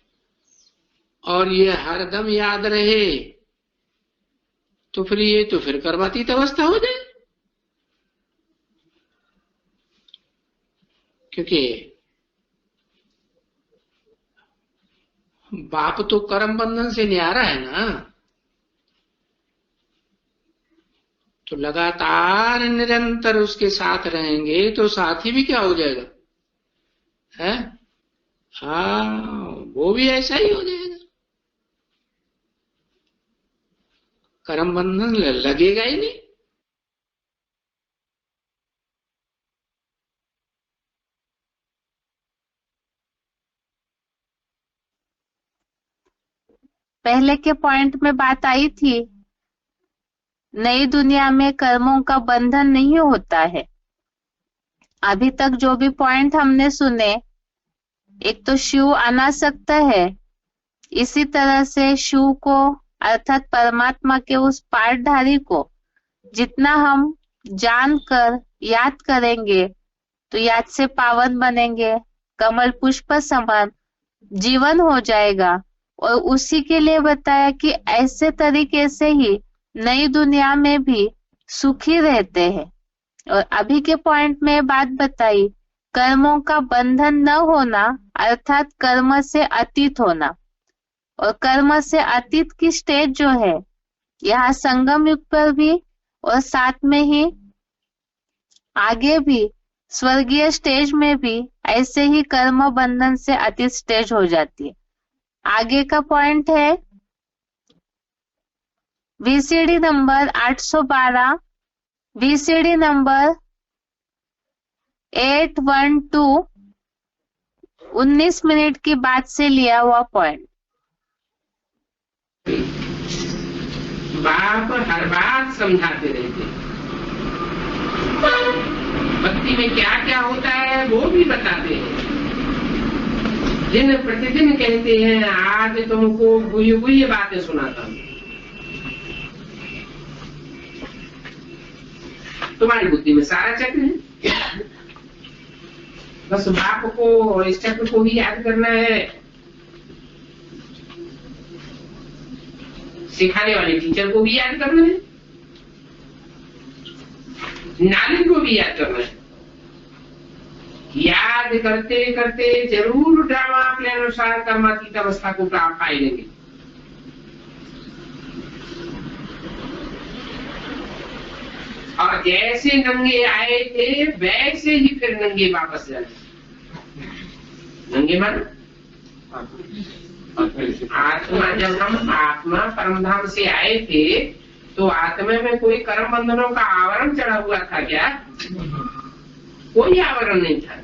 और ये हरदम याद रहे तो फिर ये तो फिर कर्मातीत अवस्था हो जाए। क्योंकि बाप तो कर्म बंधन से न्यारा है ना, तो लगातार निरंतर उसके साथ रहेंगे तो साथी भी क्या हो जाएगा है? हाँ, वो भी ऐसा ही हो जाएगा, कर्म बंधन लगेगा ही नहीं। पहले के पॉइंट में बात आई थी, नई दुनिया में कर्मों का बंधन नहीं होता है। अभी तक जो भी पॉइंट हमने सुने, एक तो शिव अनासक्त है, इसी तरह से शिव को अर्थात परमात्मा के उस पाठधारी को जितना हम जानकर याद करेंगे तो याद से पावन बनेंगे, कमल पुष्प समान जीवन हो जाएगा। और उसी के लिए बताया कि ऐसे तरीके से ही नई दुनिया में भी सुखी रहते हैं। और अभी के पॉइंट में बात बताई, कर्मों का बंधन न होना अर्थात कर्म से अतीत होना। और कर्म से अतीत की स्टेज जो है, यहाँ संगम युग पर भी और साथ में ही आगे भी स्वर्गीय स्टेज में भी ऐसे ही कर्म बंधन से अतीत स्टेज हो जाती है। आगे का पॉइंट है VCD number 812, VCD number 812, 19 minute की बात से लिया हुआ पॉइंट। बाप हर बात समझाते रहते, भक्ति में क्या क्या होता है वो भी बताते हैं। दिन प्रतिदिन कहते हैं आज तुमको गुह्य गुह्य बातें सुनाता हूं, तुम्हारी बुद्धि में सारा चक्र है, बस बाप को और इस चक्र को ही याद करना है। सिखाने वाले टीचर को भी याद करना है, नानी को भी याद करना है। याद करते करते जरूर ड्रामा अपने अनुसार कर्मातीत अवस्था को प्राप्त पाएंगे। और जैसे नंगे आए थे वैसे ही फिर नंगे वापस जाए। नंगे मन आत्मा, जब हम आत्मा परमधाम से आए थे तो आत्मा में कोई कर्म बंधनों का आवरण चढ़ा हुआ था क्या? कोई आवरण नहीं था।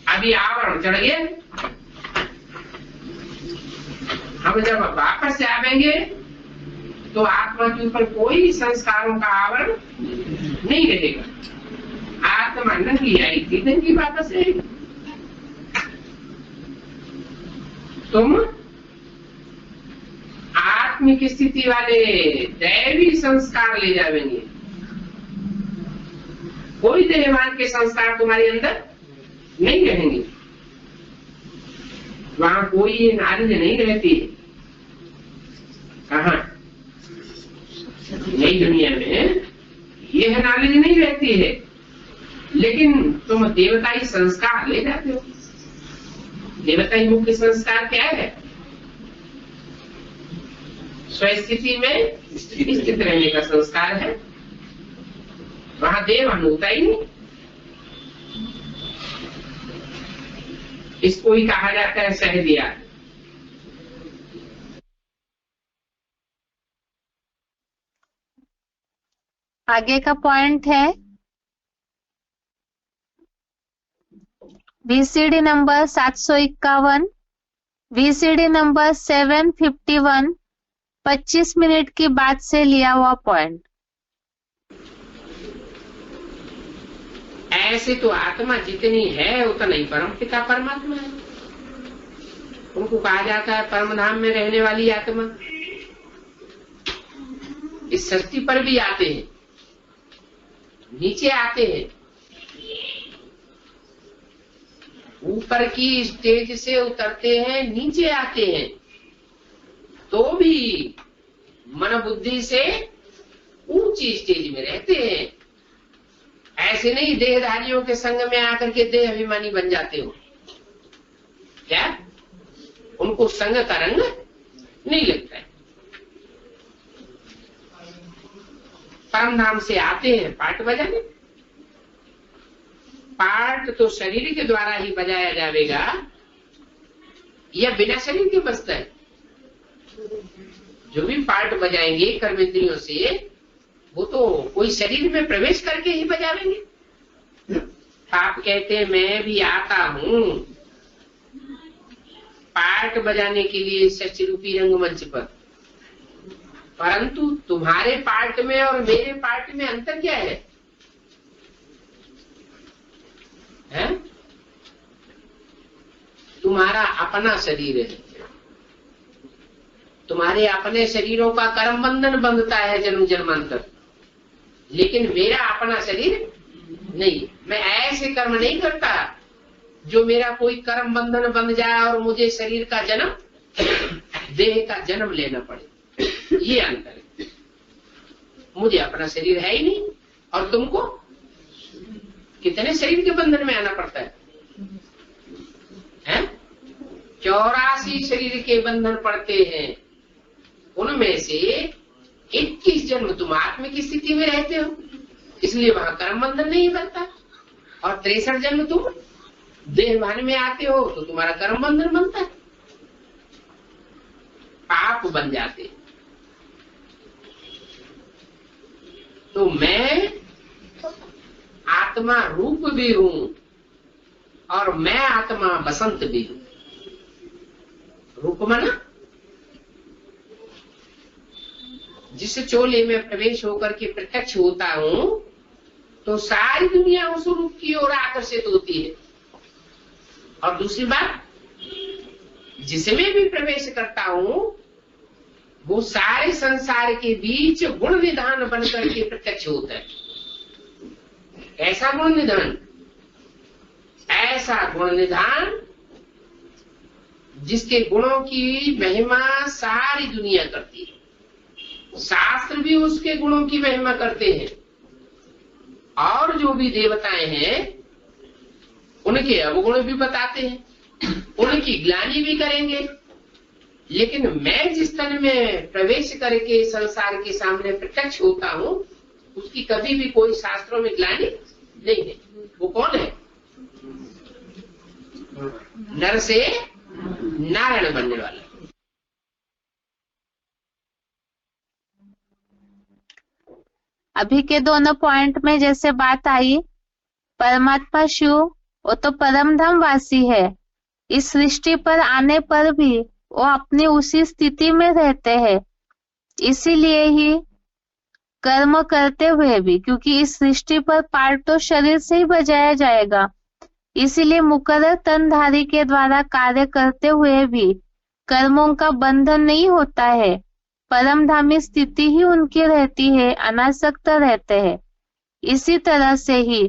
अभी आवरण चढ़ गया। हम जब वापस आवेंगे तो आत्मा के ऊपर कोई संस्कारों का आवरण नहीं रहेगा। आत्मा नंगी आई थी, नंगी वापस रहेगी। तुम आत्मिक स्थिति वाले दैवी संस्कार ले जावेंगे, कोई देहमान के संस्कार तुम्हारे अंदर नहीं रहेंगे। वहां कोई नॉलेज नहीं रहती है। कहाँ? नई दुनिया में यह नॉलेज नहीं रहती है, लेकिन तुम देवताई संस्कार ले जाते हो। देवताई मुख्य संस्कार क्या है? स्वस्थिति में स्थित रहने का संस्कार है। वहां देवहन होता ही नहीं। इसको ही कहा जाता है सहदिया। आगे का पॉइंट है VCD number 751, VCD number 751, 25 minute की बात से लिया हुआ पॉइंट। ऐसे तो आत्मा जितनी है उतना ही परम पिता परमात्मा है। उनको कहा जाता है परम धाम में रहने वाली आत्मा। इस सृष्टि पर भी आते हैं, नीचे आते हैं, ऊपर की स्टेज से उतरते हैं, नीचे आते हैं, तो भी मन बुद्धि से ऊंची स्टेज में रहते हैं। ऐसे नहीं देहधारियों के संग में आकर के देह अभिमानी बन जाते हो। क्या? उनको संग का रंग नहीं लगता है। परम धाम से आते हैं पाठ बजाने। पाठ तो शरीर के द्वारा ही बजाया जाएगा या बिना शरीर के बजता है? जो भी पाठ बजाएंगे कर्मेंद्रियों से, वो तो कोई शरीर में प्रवेश करके ही बजावेंगे। आप कहते हैं मैं भी आता हूं पाठ बजाने के लिए शक्ति रूपी रंगमंच पर, परंतु तुम्हारे पाठ में और मेरे पाठ में अंतर क्या है? तुम्हारा अपना शरीर है, तुम्हारे अपने शरीरों का कर्म बंधन बंधता है जन्म जन्मांतर, लेकिन मेरा अपना शरीर नहीं। मैं ऐसे कर्म नहीं करता जो मेरा कोई कर्म बंधन बंध जाए और मुझे शरीर का जन्म, देह का जन्म लेना पड़े। ये अंतर है। मुझे अपना शरीर है ही नहीं, और तुमको कितने शरीर के बंधन में आना पड़ता है? 84 शरीर के बंधन पड़ते हैं। उनमें से 21 जन्म तुम आत्मिक स्थिति में रहते हो, इसलिए वहां कर्म बंधन नहीं बनता। और 63 जन्म तुम देहभान में आते हो तो तुम्हारा कर्म बंधन बनता है, पाप बन जाते। तो मैं आत्मा रूप भी हूं और मैं आत्मा बसंत भी हूं। रूप माना जिस चोले में प्रवेश होकर के प्रत्यक्ष होता हूं तो सारी दुनिया उस रूप की ओर आकर्षित होती है। और दूसरी बात, जिसमें भी प्रवेश करता हूं वो सारे संसार के बीच गुण निधान बनकर के प्रत्यक्ष होता है। ऐसा गुण निधान, ऐसा गुण निधान जिसके गुणों की महिमा सारी दुनिया करती है। शास्त्र भी उसके गुणों की महिमा करते हैं, और जो भी देवताएं हैं उनके अवगुण भी बताते हैं, उनकी ग्लानि भी करेंगे। लेकिन मैं जिस तन में प्रवेश करके संसार के सामने प्रत्यक्ष होता हूं उसकी कभी भी कोई शास्त्रों में ग्लानि नहीं है। वो कौन है? नर से नारायण बनने वाला। अभी के दोनों पॉइंट में जैसे बात आई, परमात्मा शिव वो तो परम धाम वासी है। इस सृष्टि पर आने पर भी वो अपनी उसी स्थिति में रहते हैं इसीलिए ही कर्म करते हुए भी, क्योंकि इस सृष्टि पर पार्ट तो शरीर से ही बजाया जाएगा, इसीलिए मुकर्रर तनधारी के द्वारा कार्य करते हुए भी कर्मों का बंधन नहीं होता है। परमधामी स्थिति ही उनकी रहती है, अनासक्त रहते हैं। इसी तरह से ही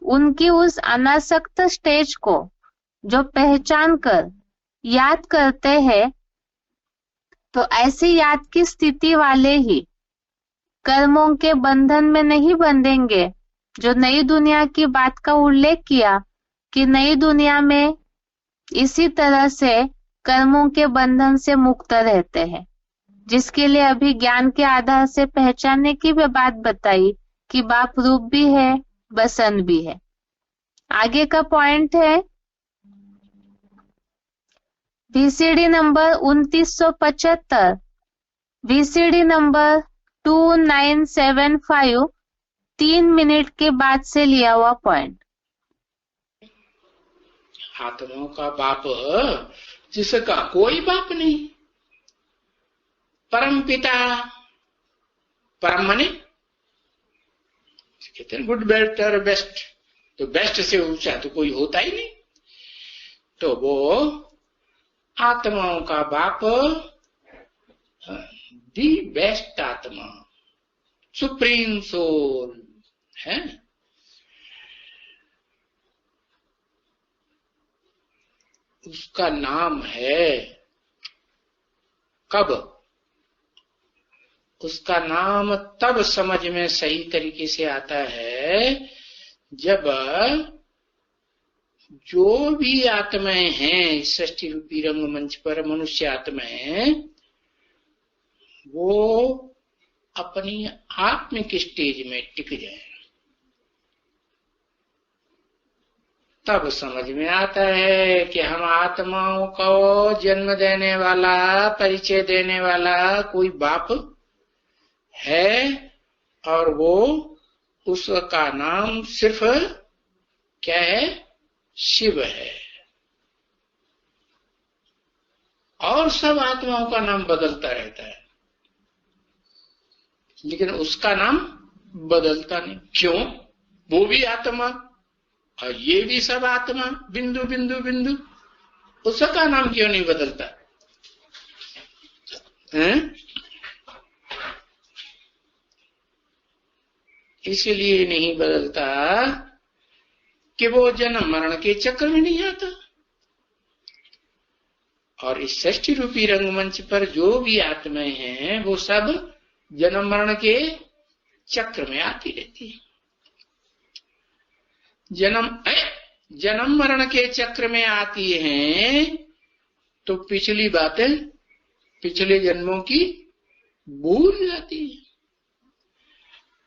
उनकी उस अनासक्त स्टेज को जो पहचान कर याद करते हैं, तो ऐसी याद की स्थिति वाले ही कर्मों के बंधन में नहीं बंधेंगे। जो नई दुनिया की बात का उल्लेख किया कि नई दुनिया में इसी तरह से कर्मों के बंधन से मुक्त रहते हैं, जिसके लिए अभी ज्ञान के आधार से पहचानने की भी बात बताई कि बाप रूप भी है, बसंत भी है। आगे का पॉइंट है VCD number 2975, VCD number 2975, 3 minute के बाद से लिया हुआ पॉइंट। आत्माओं का बाप जिसका कोई बाप नहीं, परम पिता, परम माने कहते हैं गुड बेटर बेस्ट, तो बेस्ट से ऊंचा तो कोई होता ही नहीं। तो वो आत्माओं का बाप दी बेस्ट आत्मा, सुप्रीम सोल है। उसका नाम है, कब उसका नाम तब समझ में सही तरीके से आता है जब जो भी आत्माएं हैं सृष्टि रूपी रंगमंच पर, मनुष्य आत्माएं, वो अपनी आत्मिक स्टेज में टिक जाए, तब समझ में आता है कि हम आत्माओं को जन्म देने वाला, परिचय देने वाला कोई बाप है, और वो उसका नाम सिर्फ क्या है, शिव है। और सब आत्माओं का नाम बदलता रहता है, लेकिन उसका नाम बदलता नहीं। क्यों? वो भी आत्मा और ये भी सब आत्मा, बिंदु बिंदु बिंदु, उसका नाम क्यों नहीं बदलता है? इसलिए नहीं बदलता कि वो जन्म मरण के चक्र में नहीं आता। और इस सृष्टि रूपी रंगमंच पर जो भी आत्माएं हैं वो सब जन्म मरण के चक्र में आती रहती है। जन्म मरण के चक्र में आती हैं तो पिछली बातें, पिछले जन्मों की भूल जाती है।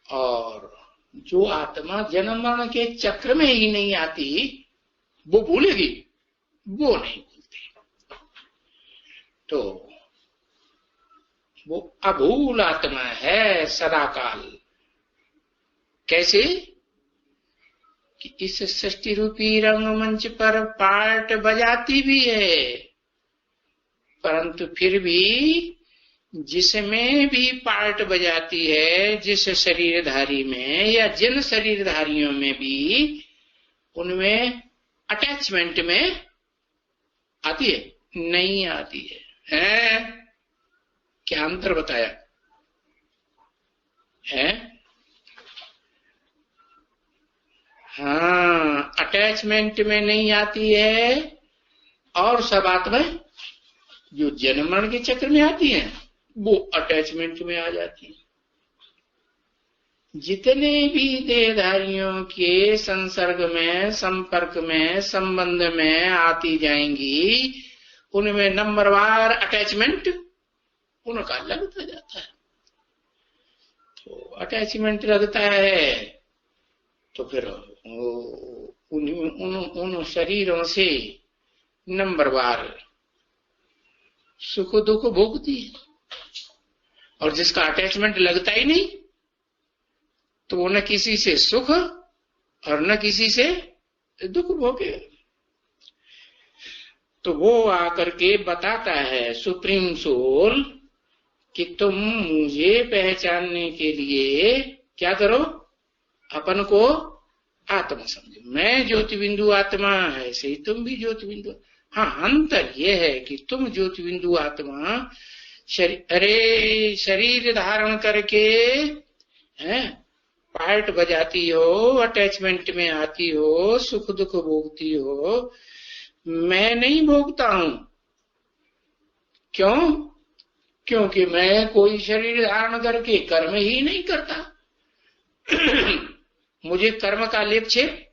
और जो आत्मा जन्म मरण के चक्र में ही नहीं आती वो भूलेगी, वो नहीं भूलती। तो वो अभूल आत्मा है सदाकाल। कैसे? कि इस सृष्टि रूपी रंगमंच पर पार्ट बजाती भी है, परंतु फिर भी जिसमें भी पार्ट बजाती है, जिस शरीरधारी में या जिन शरीरधारियों में भी, उनमें अटैचमेंट में आती है? नहीं आती है। क्या अंतर बताया है? हाँ, अटैचमेंट में नहीं आती है। और सब आत्माएं जो जन्म मरण के चक्र में आती हैं वो अटैचमेंट में आ जाती है। जितने भी देहधारियों के संसर्ग में, संपर्क में, संबंध में आती जाएंगी, उनमें नंबरवार अटैचमेंट उनका लगता जाता है। तो अटैचमेंट लगता है तो फिर उन शरीरों से नंबरवार सुख दुख भोगती है। और जिसका अटैचमेंट लगता ही नहीं तो वो न किसी से सुख और न किसी से दुख भोगे। तो वो आकर के बताता है सुप्रीम सोल कि तुम मुझे पहचानने के लिए क्या करो, अपन को आत्मा समझो। मैं ज्योति बिंदु आत्मा, ऐसे ही तुम भी ज्योति बिंदु। हाँ, अंतर यह है कि तुम ज्योति बिंदु आत्मा शरीर धारण करके पार्ट बजाती हो, अटैचमेंट में आती हो, सुख दुख भोगती हो। मैं नहीं भोगता हूं। क्यों? क्योंकि मैं कोई शरीर धारण करके कर्म ही नहीं करता। मुझे कर्म का लेप छेप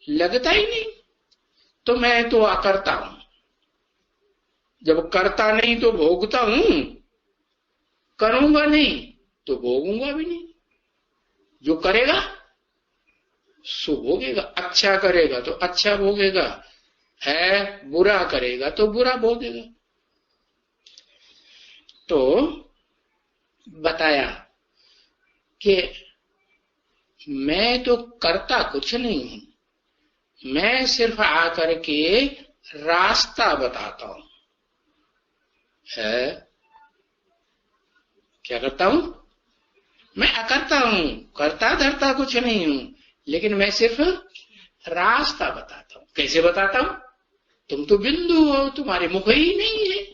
लगता ही नहीं, तो मैं तो अकर्ता हूं। जब करता नहीं तो भोगता हूं, करूंगा नहीं तो भोगूंगा भी नहीं। जो करेगा सो भोगेगा। अच्छा करेगा तो अच्छा भोगेगा, है बुरा करेगा तो बुरा भोगेगा। तो बताया कि मैं तो करता कुछ नहीं हूं, मैं सिर्फ आकर के रास्ता बताता हूं। है क्या करता हूं? मैं अकर्ता हूं, करता धरता कुछ नहीं हूं, लेकिन मैं सिर्फ रास्ता बताता हूं। कैसे बताता हूं? तुम तो बिंदु हो, तुम्हारे मुख ही नहीं है।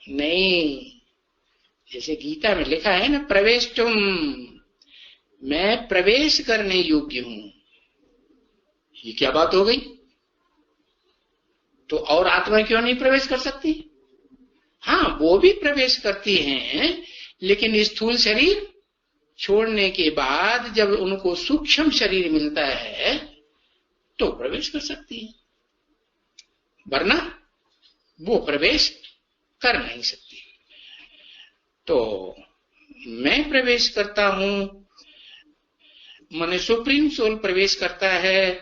नहीं, जैसे गीता में लिखा है ना, प्रवेश तुम, मैं प्रवेश करने योग्य हूं। ये क्या बात हो गई? तो और आत्मा क्यों नहीं प्रवेश कर सकती? हाँ, वो भी प्रवेश करती हैं, लेकिन स्थूल शरीर छोड़ने के बाद जब उनको सूक्ष्म शरीर मिलता है तो प्रवेश कर सकती है, वरना वो प्रवेश कर नहीं सकती। तो मैं प्रवेश करता हूं, माने सुप्रीम सोल प्रवेश करता है।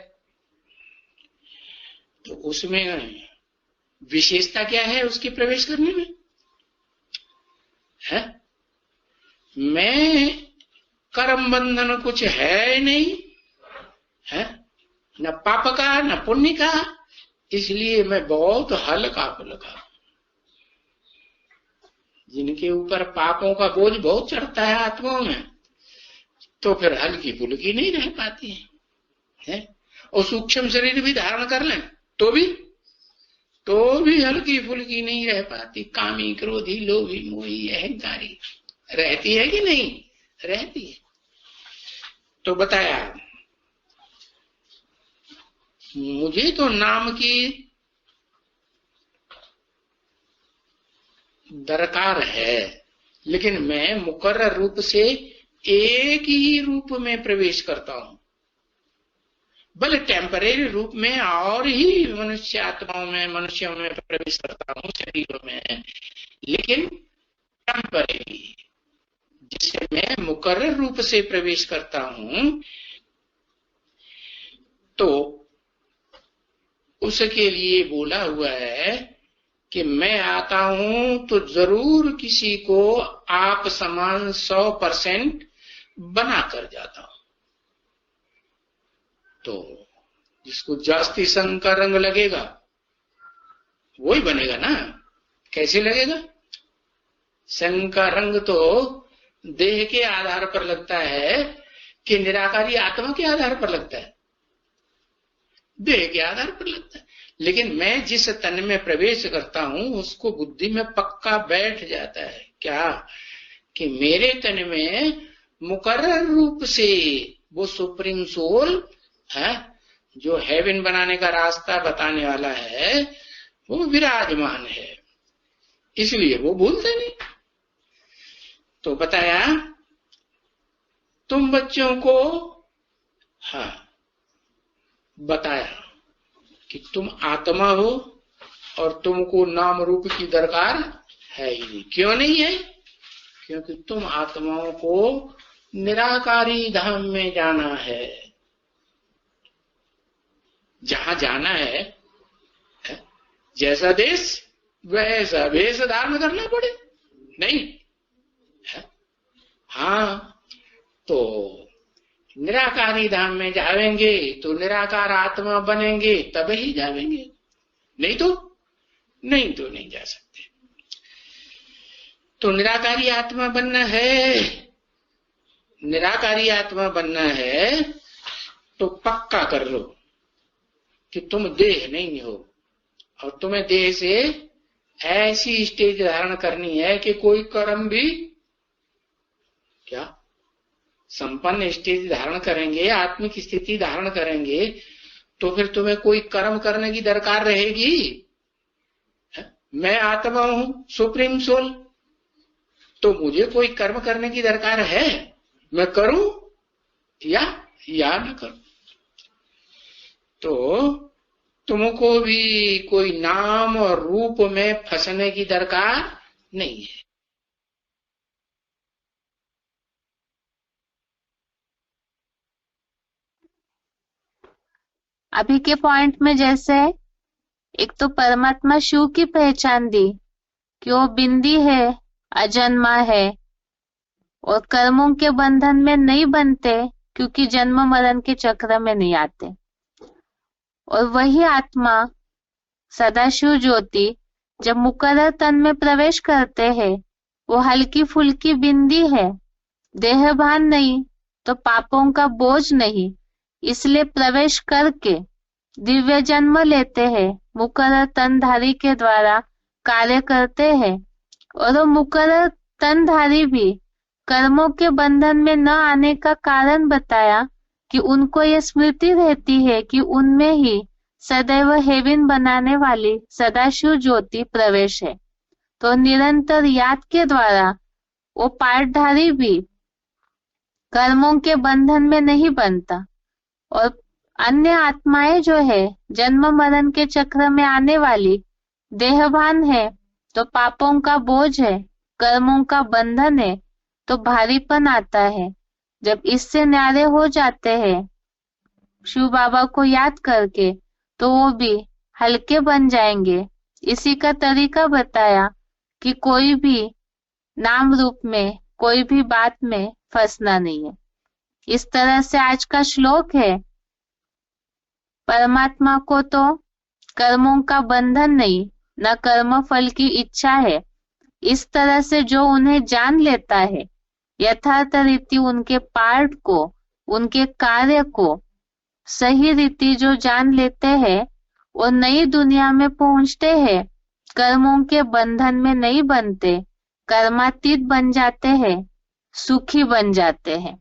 तो उसमें विशेषता क्या है उसके प्रवेश करने में? है मैं कर्म बंधन कुछ है नहीं, है न पाप का न पुण्य का, इसलिए मैं बहुत हल्का फुल्का। जिनके ऊपर पापों का बोझ बहुत चढ़ता है आत्माओं में, तो फिर हल्की फुल्की नहीं रह पाती है। और सूक्ष्म शरीर भी धारण कर लें तो भी हल्की फुल्की नहीं रह पाती। कामी, क्रोधी, लोभी, मोही, अहंकारी रहती है कि नहीं? रहती है। तो बताया, मुझे तो नाम की दरकार है, लेकिन मैं मुकर्रर रूप से एक ही रूप में प्रवेश करता हूं। भले टेम्परेरी रूप में और ही मनुष्य आत्माओं में, मनुष्यों में प्रवेश करता हूं, शरीरों में, लेकिन टेम्परेरी जिससे मैं मुकर्रर रूप से प्रवेश करता हूं, तो उसके लिए बोला हुआ है कि मैं आता हूं तो जरूर किसी को आप समान 100% बना कर जाता हूं। तो जिसको जास्ती संग का रंग लगेगा वही बनेगा ना। कैसे लगेगा? संग का रंग तो देह के आधार पर लगता है कि निराकारी आत्मा के आधार पर लगता है? देह के आधार पर लगता है। लेकिन मैं जिस तन में प्रवेश करता हूं उसको बुद्धि में पक्का बैठ जाता है क्या, कि मेरे तन में मुकर्रर रूप से वो सुप्रीम सोल है, जो हेवन बनाने का रास्ता बताने वाला है, वो विराजमान है, इसलिए वो भूलते नहीं। तो बताया तुम बच्चों को, हाँ बताया कि तुम आत्मा हो और तुमको नाम रूप की दरकार है ही नहीं। क्यों नहीं है? क्योंकि तुम आत्माओं को निराकारी धाम में जाना है। जहां जाना है, जैसा देश वैसा वेश धारण करना पड़े नहीं है? हाँ, तो निराकारी धाम में जावेंगे तो निराकार आत्मा बनेंगे, तब ही जावेंगे, नहीं तो नहीं जा सकते। तो निराकारी आत्मा बनना है, निराकारी आत्मा बनना है तो पक्का कर लो कि तुम देह नहीं हो, और तुम्हें देह से ऐसी स्टेज धारण करनी है कि कोई कर्म भी क्या संपन्न स्टेज धारण करेंगे, आत्मिक स्थिति धारण करेंगे, तो फिर तुम्हें कोई कर्म करने की दरकार रहेगी? मैं आत्मा हूं, सुप्रीम सोल, तो मुझे कोई कर्म करने की दरकार है? मैं करूं या न करूं? तो तुमको भी कोई नाम और रूप में फंसने की दरकार नहीं है। अभी के पॉइंट में जैसे एक तो परमात्मा शिव की पहचान दी कि वो बिंदी है, अजन्मा है और कर्मों के बंधन में नहीं बनते क्योंकि जन्म मरण के चक्र में नहीं आते। और वही आत्मा सदाशिव ज्योति जब मुकर्रर तन में प्रवेश करते हैं, वो हल्की फुल्की बिंदी है, देहभान नहीं तो पापों का बोझ नहीं, इसलिए प्रवेश करके दिव्य जन्म लेते हैं, मुकर्रर तनधारी के द्वारा कार्य करते हैं। और वो मुकर्रर तनधारी भी कर्मों के बंधन में न आने का कारण बताया कि उनको ये स्मृति रहती है कि उनमें ही सदैव हेवन बनाने वाली सदाशिव ज्योति प्रवेश है। तो निरंतर याद के द्वारा वो पाठधारी भी कर्मों के बंधन में नहीं बनता। और अन्य आत्माएं जो है जन्म मरण के चक्र में आने वाली देहभान है तो पापों का बोझ है, कर्मों का बंधन है तो भारीपन आता है। जब इससे न्यारे हो जाते हैं शिव बाबा को याद करके तो वो भी हल्के बन जाएंगे। इसी का तरीका बताया कि कोई भी नाम रूप में, कोई भी बात में फंसना नहीं है। इस तरह से आज का श्लोक है, परमात्मा को तो कर्मों का बंधन नहीं, न कर्म फल की इच्छा है। इस तरह से जो उन्हें जान लेता है, यथार्थ रीति उनके पार्ट को, उनके कार्य को सही रीति जो जान लेते हैं, वो नई दुनिया में पहुंचते हैं, कर्मों के बंधन में नहीं बनते, कर्मातीत बन जाते हैं, सुखी बन जाते हैं।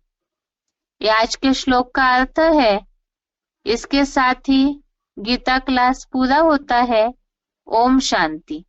ये आज के श्लोक का अर्थ है। इसके साथ ही गीता क्लास पूरा होता है। ओम शांति।